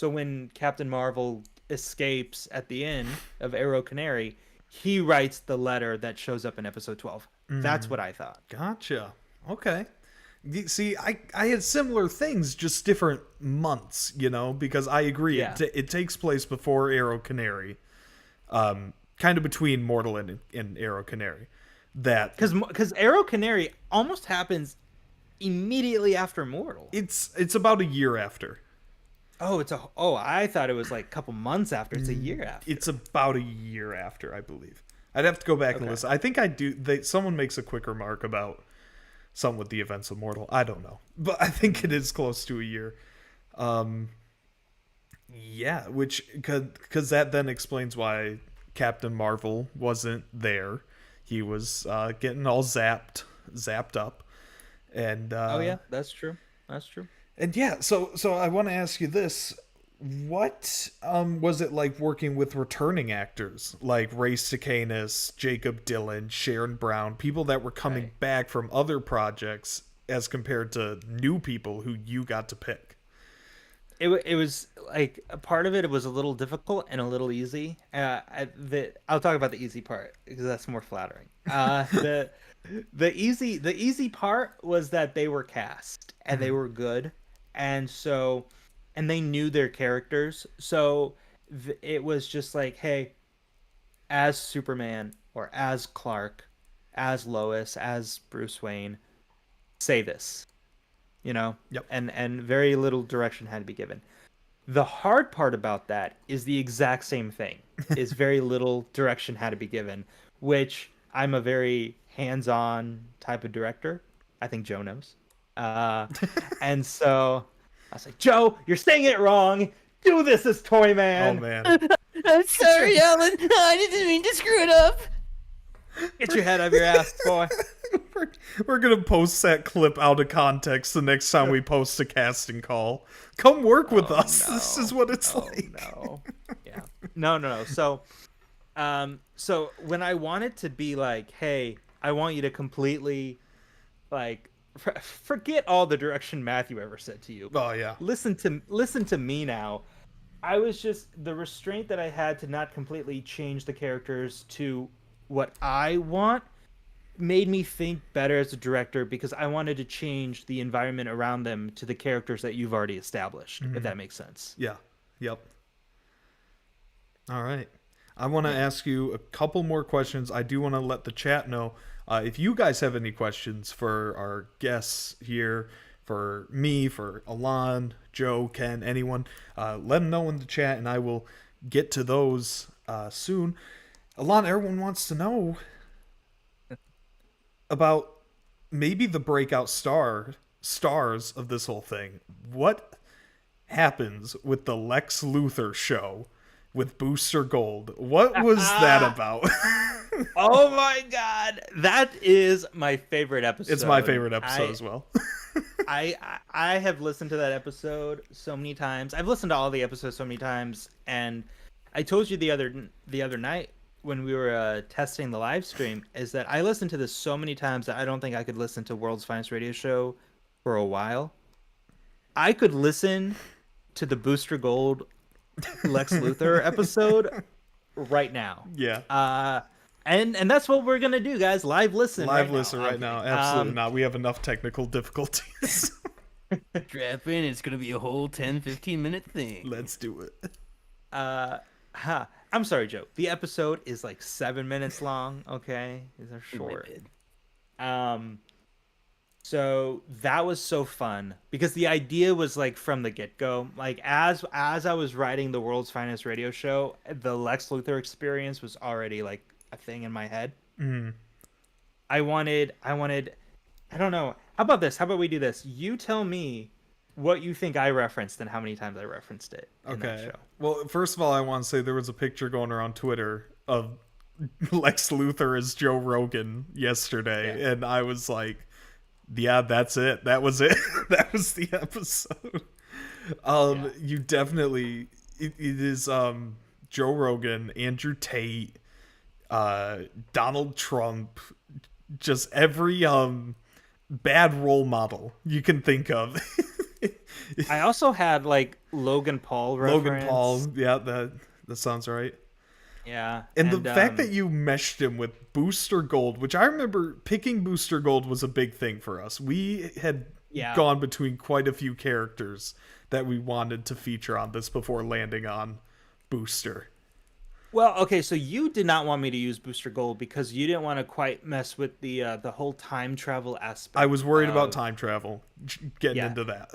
when Captain Marvel escapes at the end of Arrow Canary, he writes the letter that shows up in episode 12. That's what I thought. Gotcha. Okay. See, I had similar things, just different months, because I agree. Yeah. It takes place before Arrow Canary, kind of between Mortal and Arrow Canary. That because Arrow Canary almost happens immediately after Mortal. It's about a year after. I thought it was like a couple months after. It's a year after. It's about a year after, I believe. I'd have to go back and listen. I think I do. Someone makes a quick remark about something with the events of Mortal. I don't know, but I think it is close to a year. Yeah, which because that then explains why Captain Marvel wasn't there. He was getting all zapped up, and that's true. And yeah, so I want to ask you this: what was it like working with returning actors like Ray Stacanis, Jacob Dylan, Sharon Brown, people that were coming back from other projects, as compared to new people who you got to pick? It was like a part of it was a little difficult and a little easy. I'll talk about the easy part because that's more flattering. The easy part was that they were cast and they were good, and they knew their characters. So it was just like, hey, as Superman or as Clark, as Lois, as Bruce Wayne, say this. Yep. And very little direction had to be given. The hard part about that is the exact same thing. Is very little direction had to be given, which I'm a very hands-on type of director. I think Joe knows. And so I was like, Joe, you're saying it wrong. Do this as Toyman. Oh man. I'm sorry, Alan. I didn't mean to screw it up. Get your head out of your ass, boy. We're gonna post that clip out of context the next time we post a casting call. Come work with us. No. This is what it's like. No. Yeah. No. So when I wanted to be like, hey, I want you to completely, like, forget all the direction Matthew ever said to you. Oh yeah. Listen to me now. I was just the restraint that I had to not completely change the characters to what I want made me think better as a director, because I wanted to change the environment around them to the characters that you've already established, if that makes sense. Yeah. Yep. All right. I want to ask you a couple more questions. I do want to let the chat know if you guys have any questions for our guests here, for me, for Alon, Joe, Ken, anyone. Let them know in the chat, and I will get to those soon. Alon, everyone wants to know about maybe the breakout stars of this whole thing. What happens with the Lex Luthor show with Booster Gold? What was that about? Oh my god, that is my favorite episode. It's my favorite episode as well. I have listened to that episode so many times. I've listened to all the episodes so many times, and I told you the other night when we were testing the live stream is that I listened to this so many times that I don't think I could listen to World's Finest Radio Show for a while. I could listen to the Booster Gold Lex Luthor episode right now. Yeah. And that's what we're gonna do, guys. Live listen Right now. Absolutely not. We have enough technical difficulties. Strap in. It's going to be a whole 10-15 minute thing. Let's do it. I'm sorry, Joe. The episode is like 7 minutes long. Okay, these are short. So that was so fun because the idea was like from the get-go. Like as I was writing the World's Finest Radio Show, the Lex Luthor experience was already like a thing in my head. Mm. I wanted. I don't know. How about this? How about we do this? You tell me what you think I referenced and how many times I referenced it in that Okay. show. Well, first of all, I want to say there was a picture going around Twitter of Lex Luthor as Joe Rogan yesterday, and I was like, "Yeah, that's it. That was it. That was the episode." You definitely it is Joe Rogan, Andrew Tate, Donald Trump, just every bad role model you can think of. I also had like Logan Paul reference. Logan Paul, yeah, that sounds right. Yeah. And the fact that you meshed him with Booster Gold, which I remember picking Booster Gold was a big thing for us. We had gone between quite a few characters that we wanted to feature on this before landing on Booster. Well, okay, so you did not want me to use Booster Gold because you didn't want to quite mess with the whole time travel aspect. I was worried about time travel, getting into that.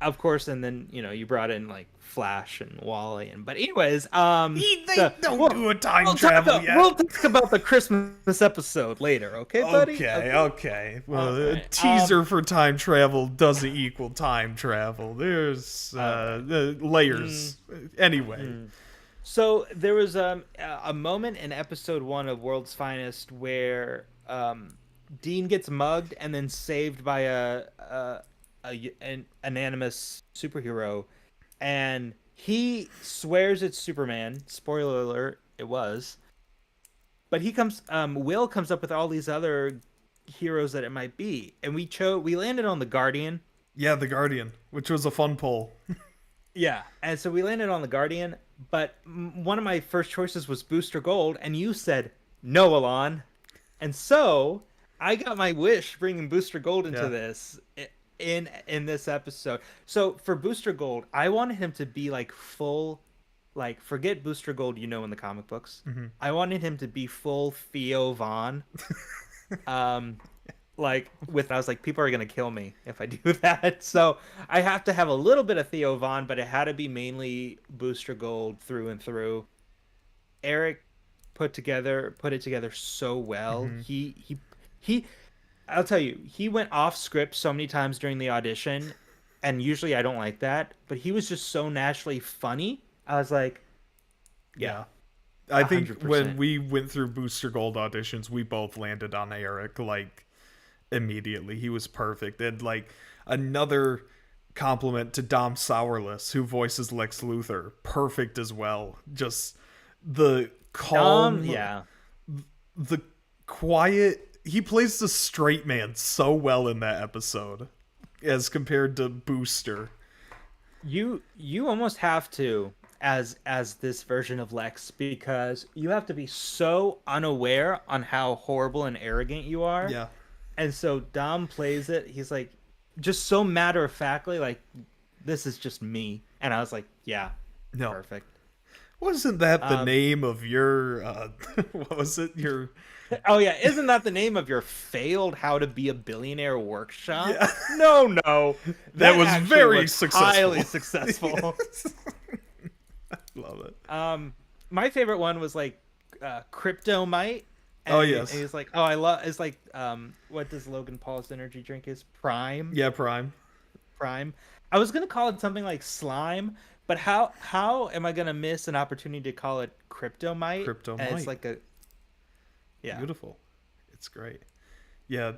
Of course, and then you brought in like Flash and Wally, but anyways, They don't do a time travel yet. We'll talk about the Christmas episode later, okay, buddy? Okay. Well, right. a teaser for time travel doesn't equal time travel. There's the layers. Anyway. So there was a moment in episode 1 of World's Finest where Dean gets mugged and then saved by an anonymous superhero, and he swears it's Superman. Spoiler alert, it was. But Will comes up with all these other heroes that it might be, and we landed on the Guardian. Yeah, the Guardian, which was a fun poll. Yeah, and so we landed on the Guardian, but one of my first choices was Booster Gold, and you said no, Alon, and so I got my wish bringing Booster Gold into this in this episode. So for Booster Gold, I wanted him to be like full, like forget Booster Gold, in the comic books. Mm-hmm. I wanted him to be full Theo Von. I was like, people are gonna kill me if I do that. So I have to have a little bit of Theo Von, but it had to be mainly Booster Gold through and through. Eric put it together so well. Mm-hmm. He I'll tell you, he went off script so many times during the audition, and usually I don't like that, but he was just so naturally funny. I was like, yeah. I think 100%. when we went through Booster Gold auditions, we both landed on Eric like immediately. He was perfect. And like another compliment to Dom Sourless, who voices Lex Luthor, perfect as well. Just the calm, the quiet. He plays the straight man so well in that episode as compared to Booster. You almost have to as this version of Lex, because you have to be so unaware on how horrible and arrogant you are. Yeah. And so Dom plays it. He's like just so matter of factly, like, this is just me. And I was like, yeah, perfect. Wasn't that the name of your what was it? Your Oh yeah, isn't that the name of your failed How to Be a Billionaire workshop? Yeah. No. That was actually very was successful. Highly successful. I love it. My favorite one was like Cryptomite. Oh yes. And he's like, it's like what does Logan Paul's energy drink is? Prime? Yeah, Prime. I was gonna call it something like Slime, but how am I gonna miss an opportunity to call it Cryptomite? Cryptomite. And it's like a beautiful. It's great. Yeah,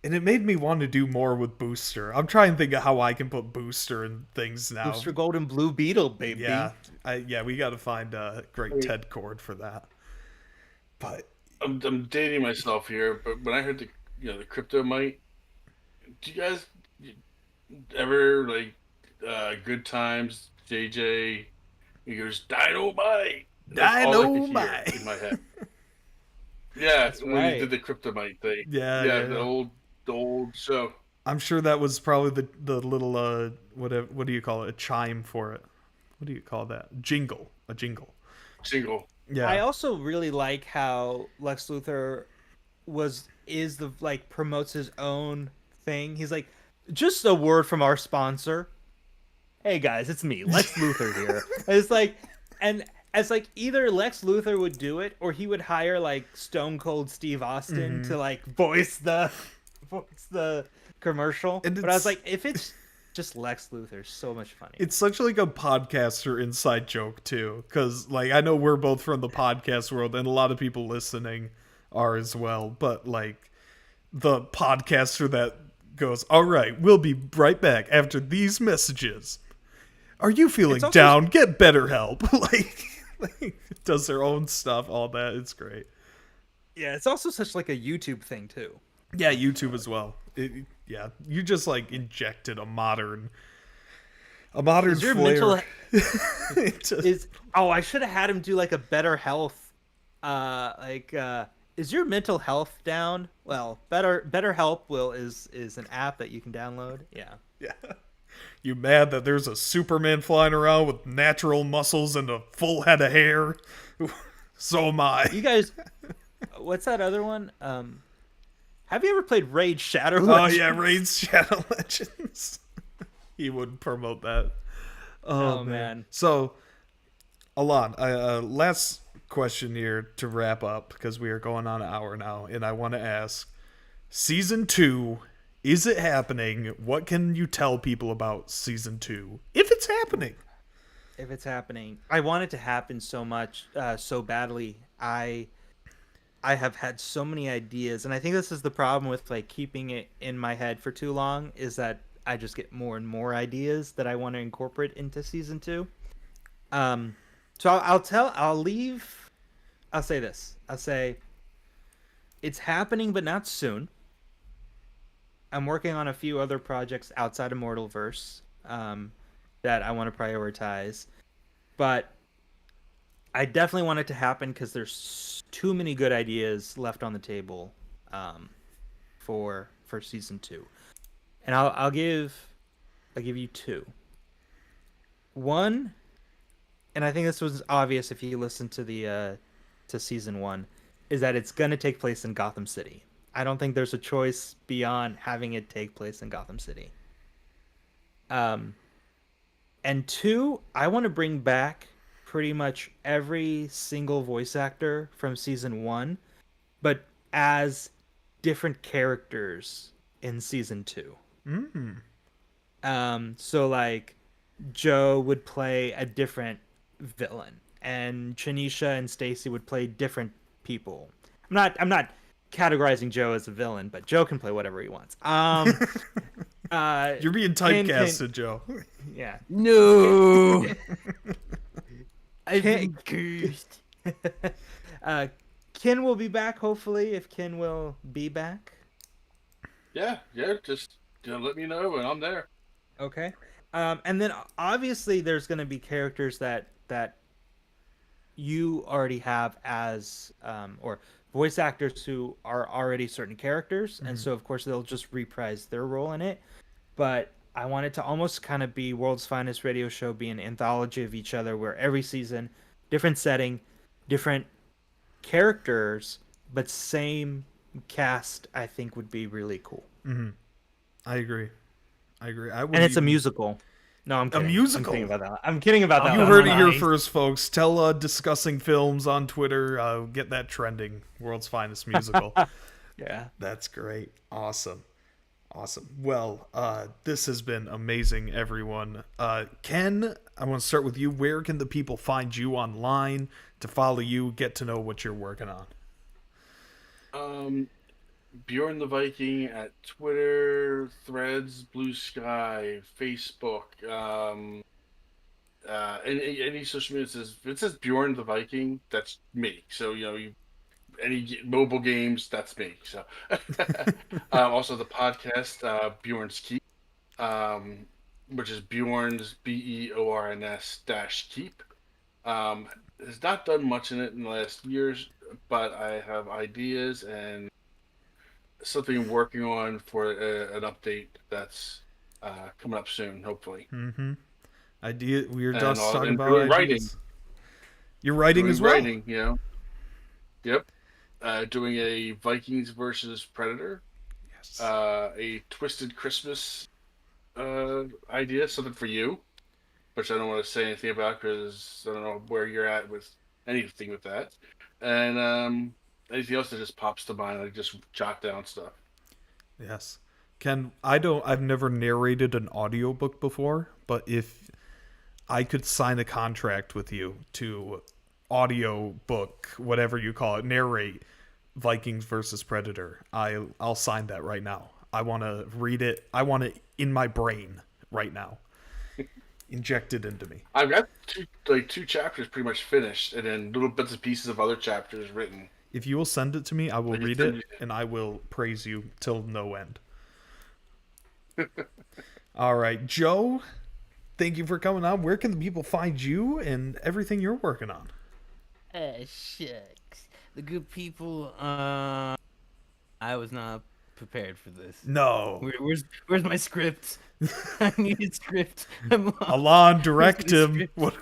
and it made me want to do more with Booster. I'm trying to think of how I can put Booster in things now. Booster Gold and Blue Beetle, baby. Yeah, we got to find a great TED cord for that. But I'm dating myself here, but when I heard the Cryptomite, do you guys ever like Good Times? JJ, he goes Dynamite. That's all I could hear in my head. Yeah, when he did the Cryptomite thing. Yeah. The old show. I'm sure that was probably the little what do you call it? A chime for it. What do you call that? Jingle. A jingle. Yeah. I also really like how Lex Luthor promotes his own thing. He's like, just a word from our sponsor. Hey guys, it's me, Lex Luthor here. And it's like, and as like either Lex Luthor would do it or he would hire like Stone Cold Steve Austin to like voice the commercial. And But I was it's- like, if it's just Lex Luthor, so much funny. It's such like a podcaster inside joke too, because like I know we're both from the podcast world, and a lot of people listening are as well. But like the podcaster that goes, "All right, we'll be right back after these messages. Are you feeling also- down? Get better help." like does their own stuff, all that. It's great. Yeah, it's also such like a YouTube thing too. Yeah, YouTube as well. Yeah, you just like injected a modern Is your flair. mental into- I should have had him do like a better health is your mental health down? Well, better help is an app that you can download. Yeah. Yeah. You mad that there's a Superman flying around with natural muscles and a full head of hair? So am I. You guys, what's that other one? Have you ever played Raid Shadow Oh Legends? yeah, Raid's Shadow Legends. He would promote that. Oh, man. So, Alon, last question here to wrap up, because we are going on an hour now, and I want to ask, Season 2, is it happening? What can you tell people about Season 2, if it's happening? If it's happening, I want it to happen so much, so badly. I have had so many ideas, and I think this is the problem with like keeping it in my head for too long, is that I just get more and more ideas that I want to incorporate into Season 2. So I'll say this. I'll say it's happening, but not soon. I'm working on a few other projects outside of Mortalverse that I want to prioritize, but I definitely want it to happen because there's too many good ideas left on the table for Season 2, and I'll give you two. One, and I think this was obvious if you listened to the to Season 1, is that it's gonna take place in Gotham City. I don't think there's a choice beyond having it take place in Gotham City. And two, I want to bring back pretty much every single voice actor from Season 1, but as different characters in Season 2. So like Joe would play a different villain, and Chanisha and Stacy would play different people. I'm not categorizing Joe as a villain, but Joe can play whatever he wants. You're being typecasted, Joe. Yeah. No. I've been cursed. Ken will be back, hopefully, if Ken will be back. Yeah, just let me know and I'm there. Okay. And then obviously there's going to be characters that you already have as or voice actors who are already certain characters, and so of course they'll just reprise their role in it. But I want it to almost kind of be World's Finest Radio Show, be an anthology of each other, where every season, different setting, different characters, but same cast. I think would be really cool. I agree. And it's a musical. No, I'm kidding. musical? I'm kidding about that. You one. heard it I'm here nice. first, folks. Tell Discussing Films on Twitter. Get that trending. World's Finest Musical. Yeah. That's great. Awesome. Well, this has been amazing, everyone. Ken, I want to start with you. Where can the people find you online to follow you, get to know what you're working on? Bjorn the Viking at Twitter, Threads, Blue Sky, Facebook, any social media says if it says Bjorn the Viking, that's me. So any mobile games, that's me. So also the podcast Bjorn's Keep, which is Bjorn's BEORNS -keep. Has not done much in it in the last years, but I have ideas and something I'm working on for an update that's coming up soon, hopefully. Idea. We were And just all- talking and about doing ideas. You're writing Doing as well. writing, Yep. Doing a Vikings versus Predator. Yes. A Twisted Christmas idea, something for you. which I don't want to say anything about because I don't know where you're at with anything with that. And anything else that just pops to mind, I just jot down stuff. Yes. I've never narrated an audiobook before, but if I could sign a contract with you to audio book, whatever you call it, narrate Vikings versus Predator, I'll sign that right now. I want to read it. I want it in my brain right now. Injected into me. I've got two chapters pretty much finished, and then little bits and pieces of other chapters written. If you will send it to me, I will I can read send it you- and I will praise you till no end. All right, Joe, thank you for coming on. Where can the people find you and everything you're working on? Shucks. The good people, I was not prepared for this. No. Where's my script? I need a script. Alon, direct Where's him. the What?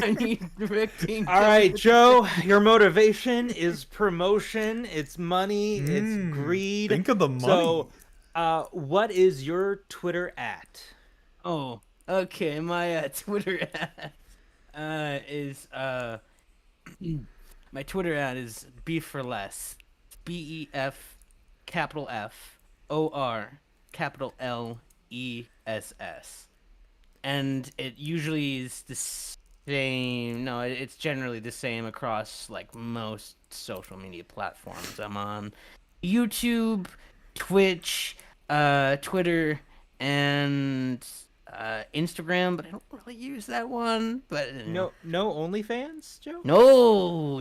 I need directing. All right, Joe, your motivation is promotion, it's money, it's greed. Think of the money. So, what is your Twitter at? Oh, okay. My Twitter is my Twitter ad is Beef for Less. BEF capital F OR capital LESS. And it usually is the same. No, it's generally the same across like most social media platforms. I'm on YouTube, Twitch, Twitter, and Instagram, but I don't really use that one. But No OnlyFans, Joe? no.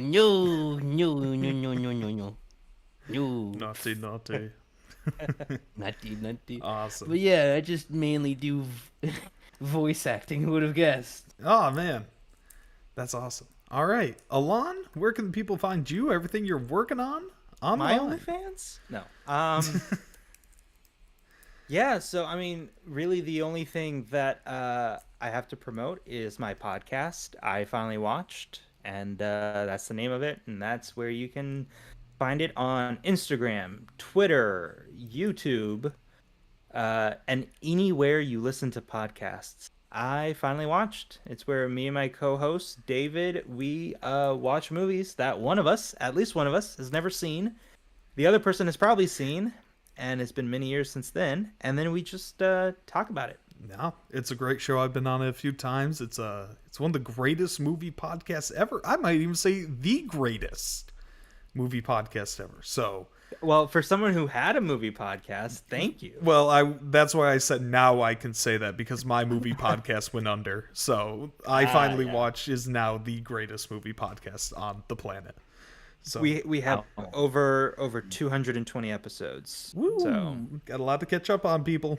Naughty, naughty. Naughty. Awesome. But yeah, I just mainly do voice acting. Who would have guessed? Oh, man. That's awesome. All right. Alon, where can people find you? Everything you're working on? My Online? OnlyFans? No. Yeah, so I mean, really the only thing that I have to promote is my podcast, I Finally Watched, and that's the name of it, and that's where you can find it on Instagram, Twitter, YouTube, and anywhere you listen to podcasts. I Finally Watched. It's where me and my co-host, David, we watch movies that at least one of us, has never seen. The other person has probably seen, and it's been many years since then, and then we just talk about it. No, it's a great show. I've been on it a few times. It's one of the greatest movie podcasts ever. I might even say the greatest movie podcast ever. So, Well, for someone who had a movie podcast, thank you. well, that's why I said now I can say that because my movie podcast went under. So, I Finally yeah. Watched is now the greatest movie podcast on the planet. So We have over 220 episodes. Woo, So got a lot to catch up on, people.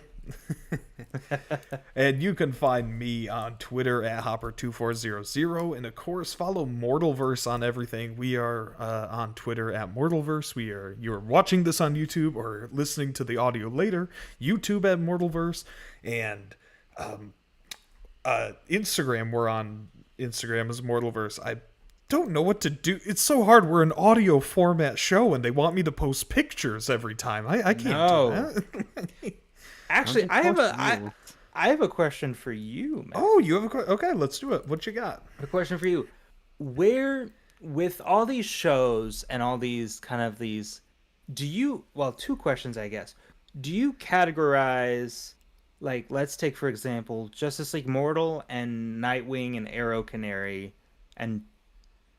And you can find me on Twitter at Hopper2400, and of course follow Mortalverse on everything. We are on Twitter at Mortalverse. You're watching this on YouTube or listening to the audio later. YouTube at Mortalverse, and Instagram. We're on Instagram as Mortalverse. I don't know what to do. It's so hard. We're an audio format show, and they want me to post pictures every time. I can't No. do that. actually, I'll I post have a question for you, Matt. Oh, you have a question? Okay, let's do it. What you got? A question for you. Where, with all these shows and all these two questions, I guess. Do you categorize, like, let's take, for example, Justice League Mortal and Nightwing and Arrow Canary and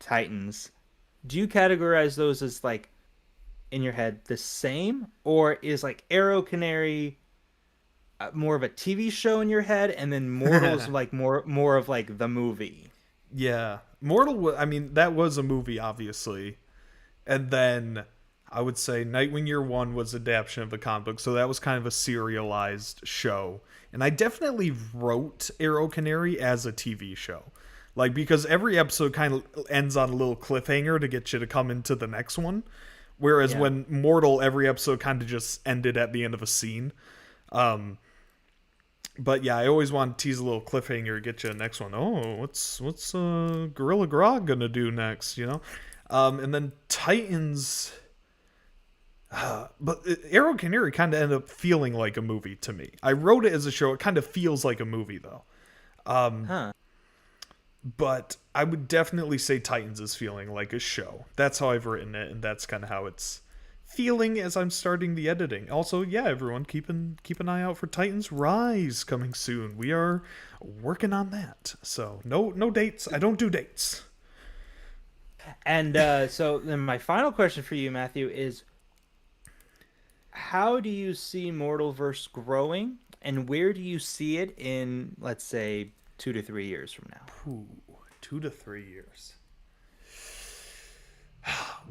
Titans? Do you categorize those as, like, in your head the same? Or is, like, Arrow Canary more of a TV show in your head, and then Mortal is, like, more of, like, the movie? Yeah, I mean, that was a movie, obviously, and then I would say Nightwing Year One was adaptation of a comic book, so that was kind of a serialized show. And I definitely wrote Arrow Canary as a TV show, like, because every episode kind of ends on a little cliffhanger to get you to come into the next one, whereas when Mortal, every episode kind of just ended at the end of a scene. But yeah, I always want to tease a little cliffhanger to get you the next one. Oh, what's Gorilla Grodd gonna do next? You know, and then Titans. But Arrow Canary kind of ended up feeling like a movie to me. I wrote it as a show. It kind of feels like a movie though. but I would definitely say Titans is feeling like a show. That's how I've written it, and that's kind of how it's feeling as I'm starting the editing. Also, yeah, everyone, keep an eye out for Titans Rise coming soon. We are working on that. So no dates. I don't do dates. And so then my final question for you, Matthew, is how do you see Mortalverse growing, and where do you see it in, let's say, 2 to 3 years from now? Ooh, 2 to 3 years.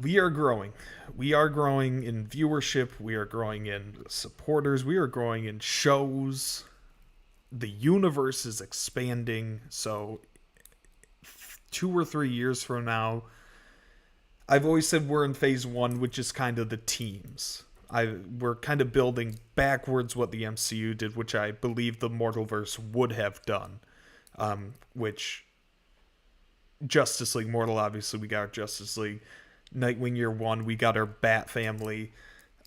We are growing. We are growing in viewership. We are growing in supporters. We are growing in shows. The universe is expanding. So 2 or 3 years from now, I've always said we're in phase 1, which is kind of the teams. We're kind of building backwards what the MCU did, which I believe the Mortalverse would have done. Which Justice League Mortal, obviously we got our Justice League. Nightwing Year 1, we got our Bat family.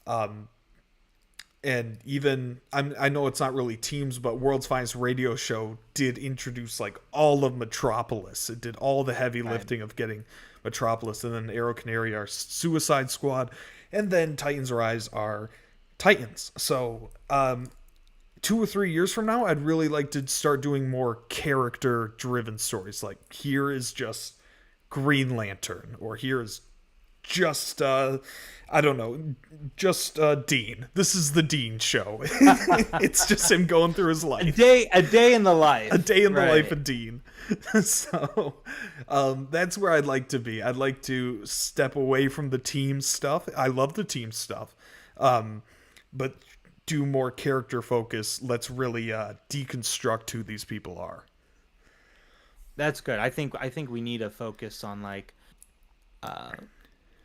And even, I know it's not really teams, but World's Finest Radio Show did introduce like all of Metropolis. It did all the heavy lifting of getting Metropolis, and then Arrow Canary, our Suicide Squad, and then Titans Rise are Titans. So 2 or 3 years from now, I'd really like to start doing more character-driven stories. Like, here is just Green Lantern, or here is just I don't know, just Dean. This is the Dean show. It's just him going through his life. A day in the life. A day in the life of Dean. So that's where I'd like to be. I'd like to step away from the team stuff. I love the team stuff. But do more character focus. Let's really deconstruct who these people are. That's good. I think we need a focus on like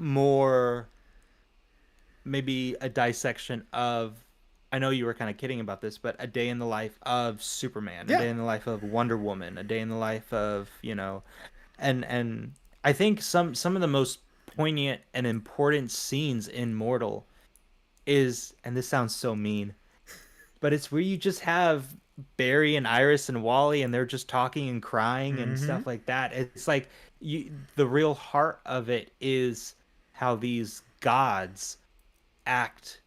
more, maybe a dissection of, I know you were kind of kidding about this, but a day in the life of Superman, a day in the life of Wonder Woman, a day in the life of, and I think some of the most poignant and important scenes in Mortal is, and this sounds so mean, but it's where you just have Barry and Iris and Wally, and they're just talking and crying and stuff like that. It's like the real heart of it is how these gods act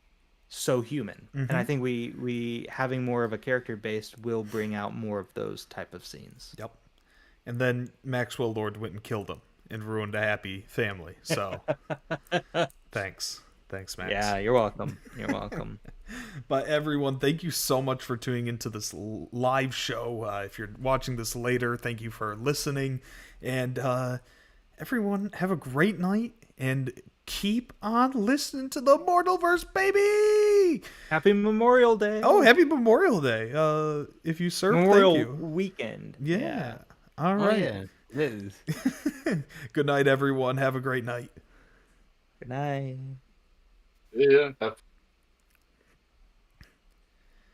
so human. And I think we having more of a character based will bring out more of those type of scenes. Yep. And then Maxwell Lord went and killed him and ruined a happy family. So thanks, Max. Yeah, you're welcome. You're welcome. But everyone, thank you so much for tuning into this live show. If you're watching this later, thank you for listening. And everyone, have a great night and keep on listening to the Mortalverse, baby! Happy Memorial Day. Oh, happy Memorial Day. If you serve, Memorial thank you. Weekend. Yeah. All right. Yeah, it is. Good night, everyone. Have a great night. Good night. Yeah.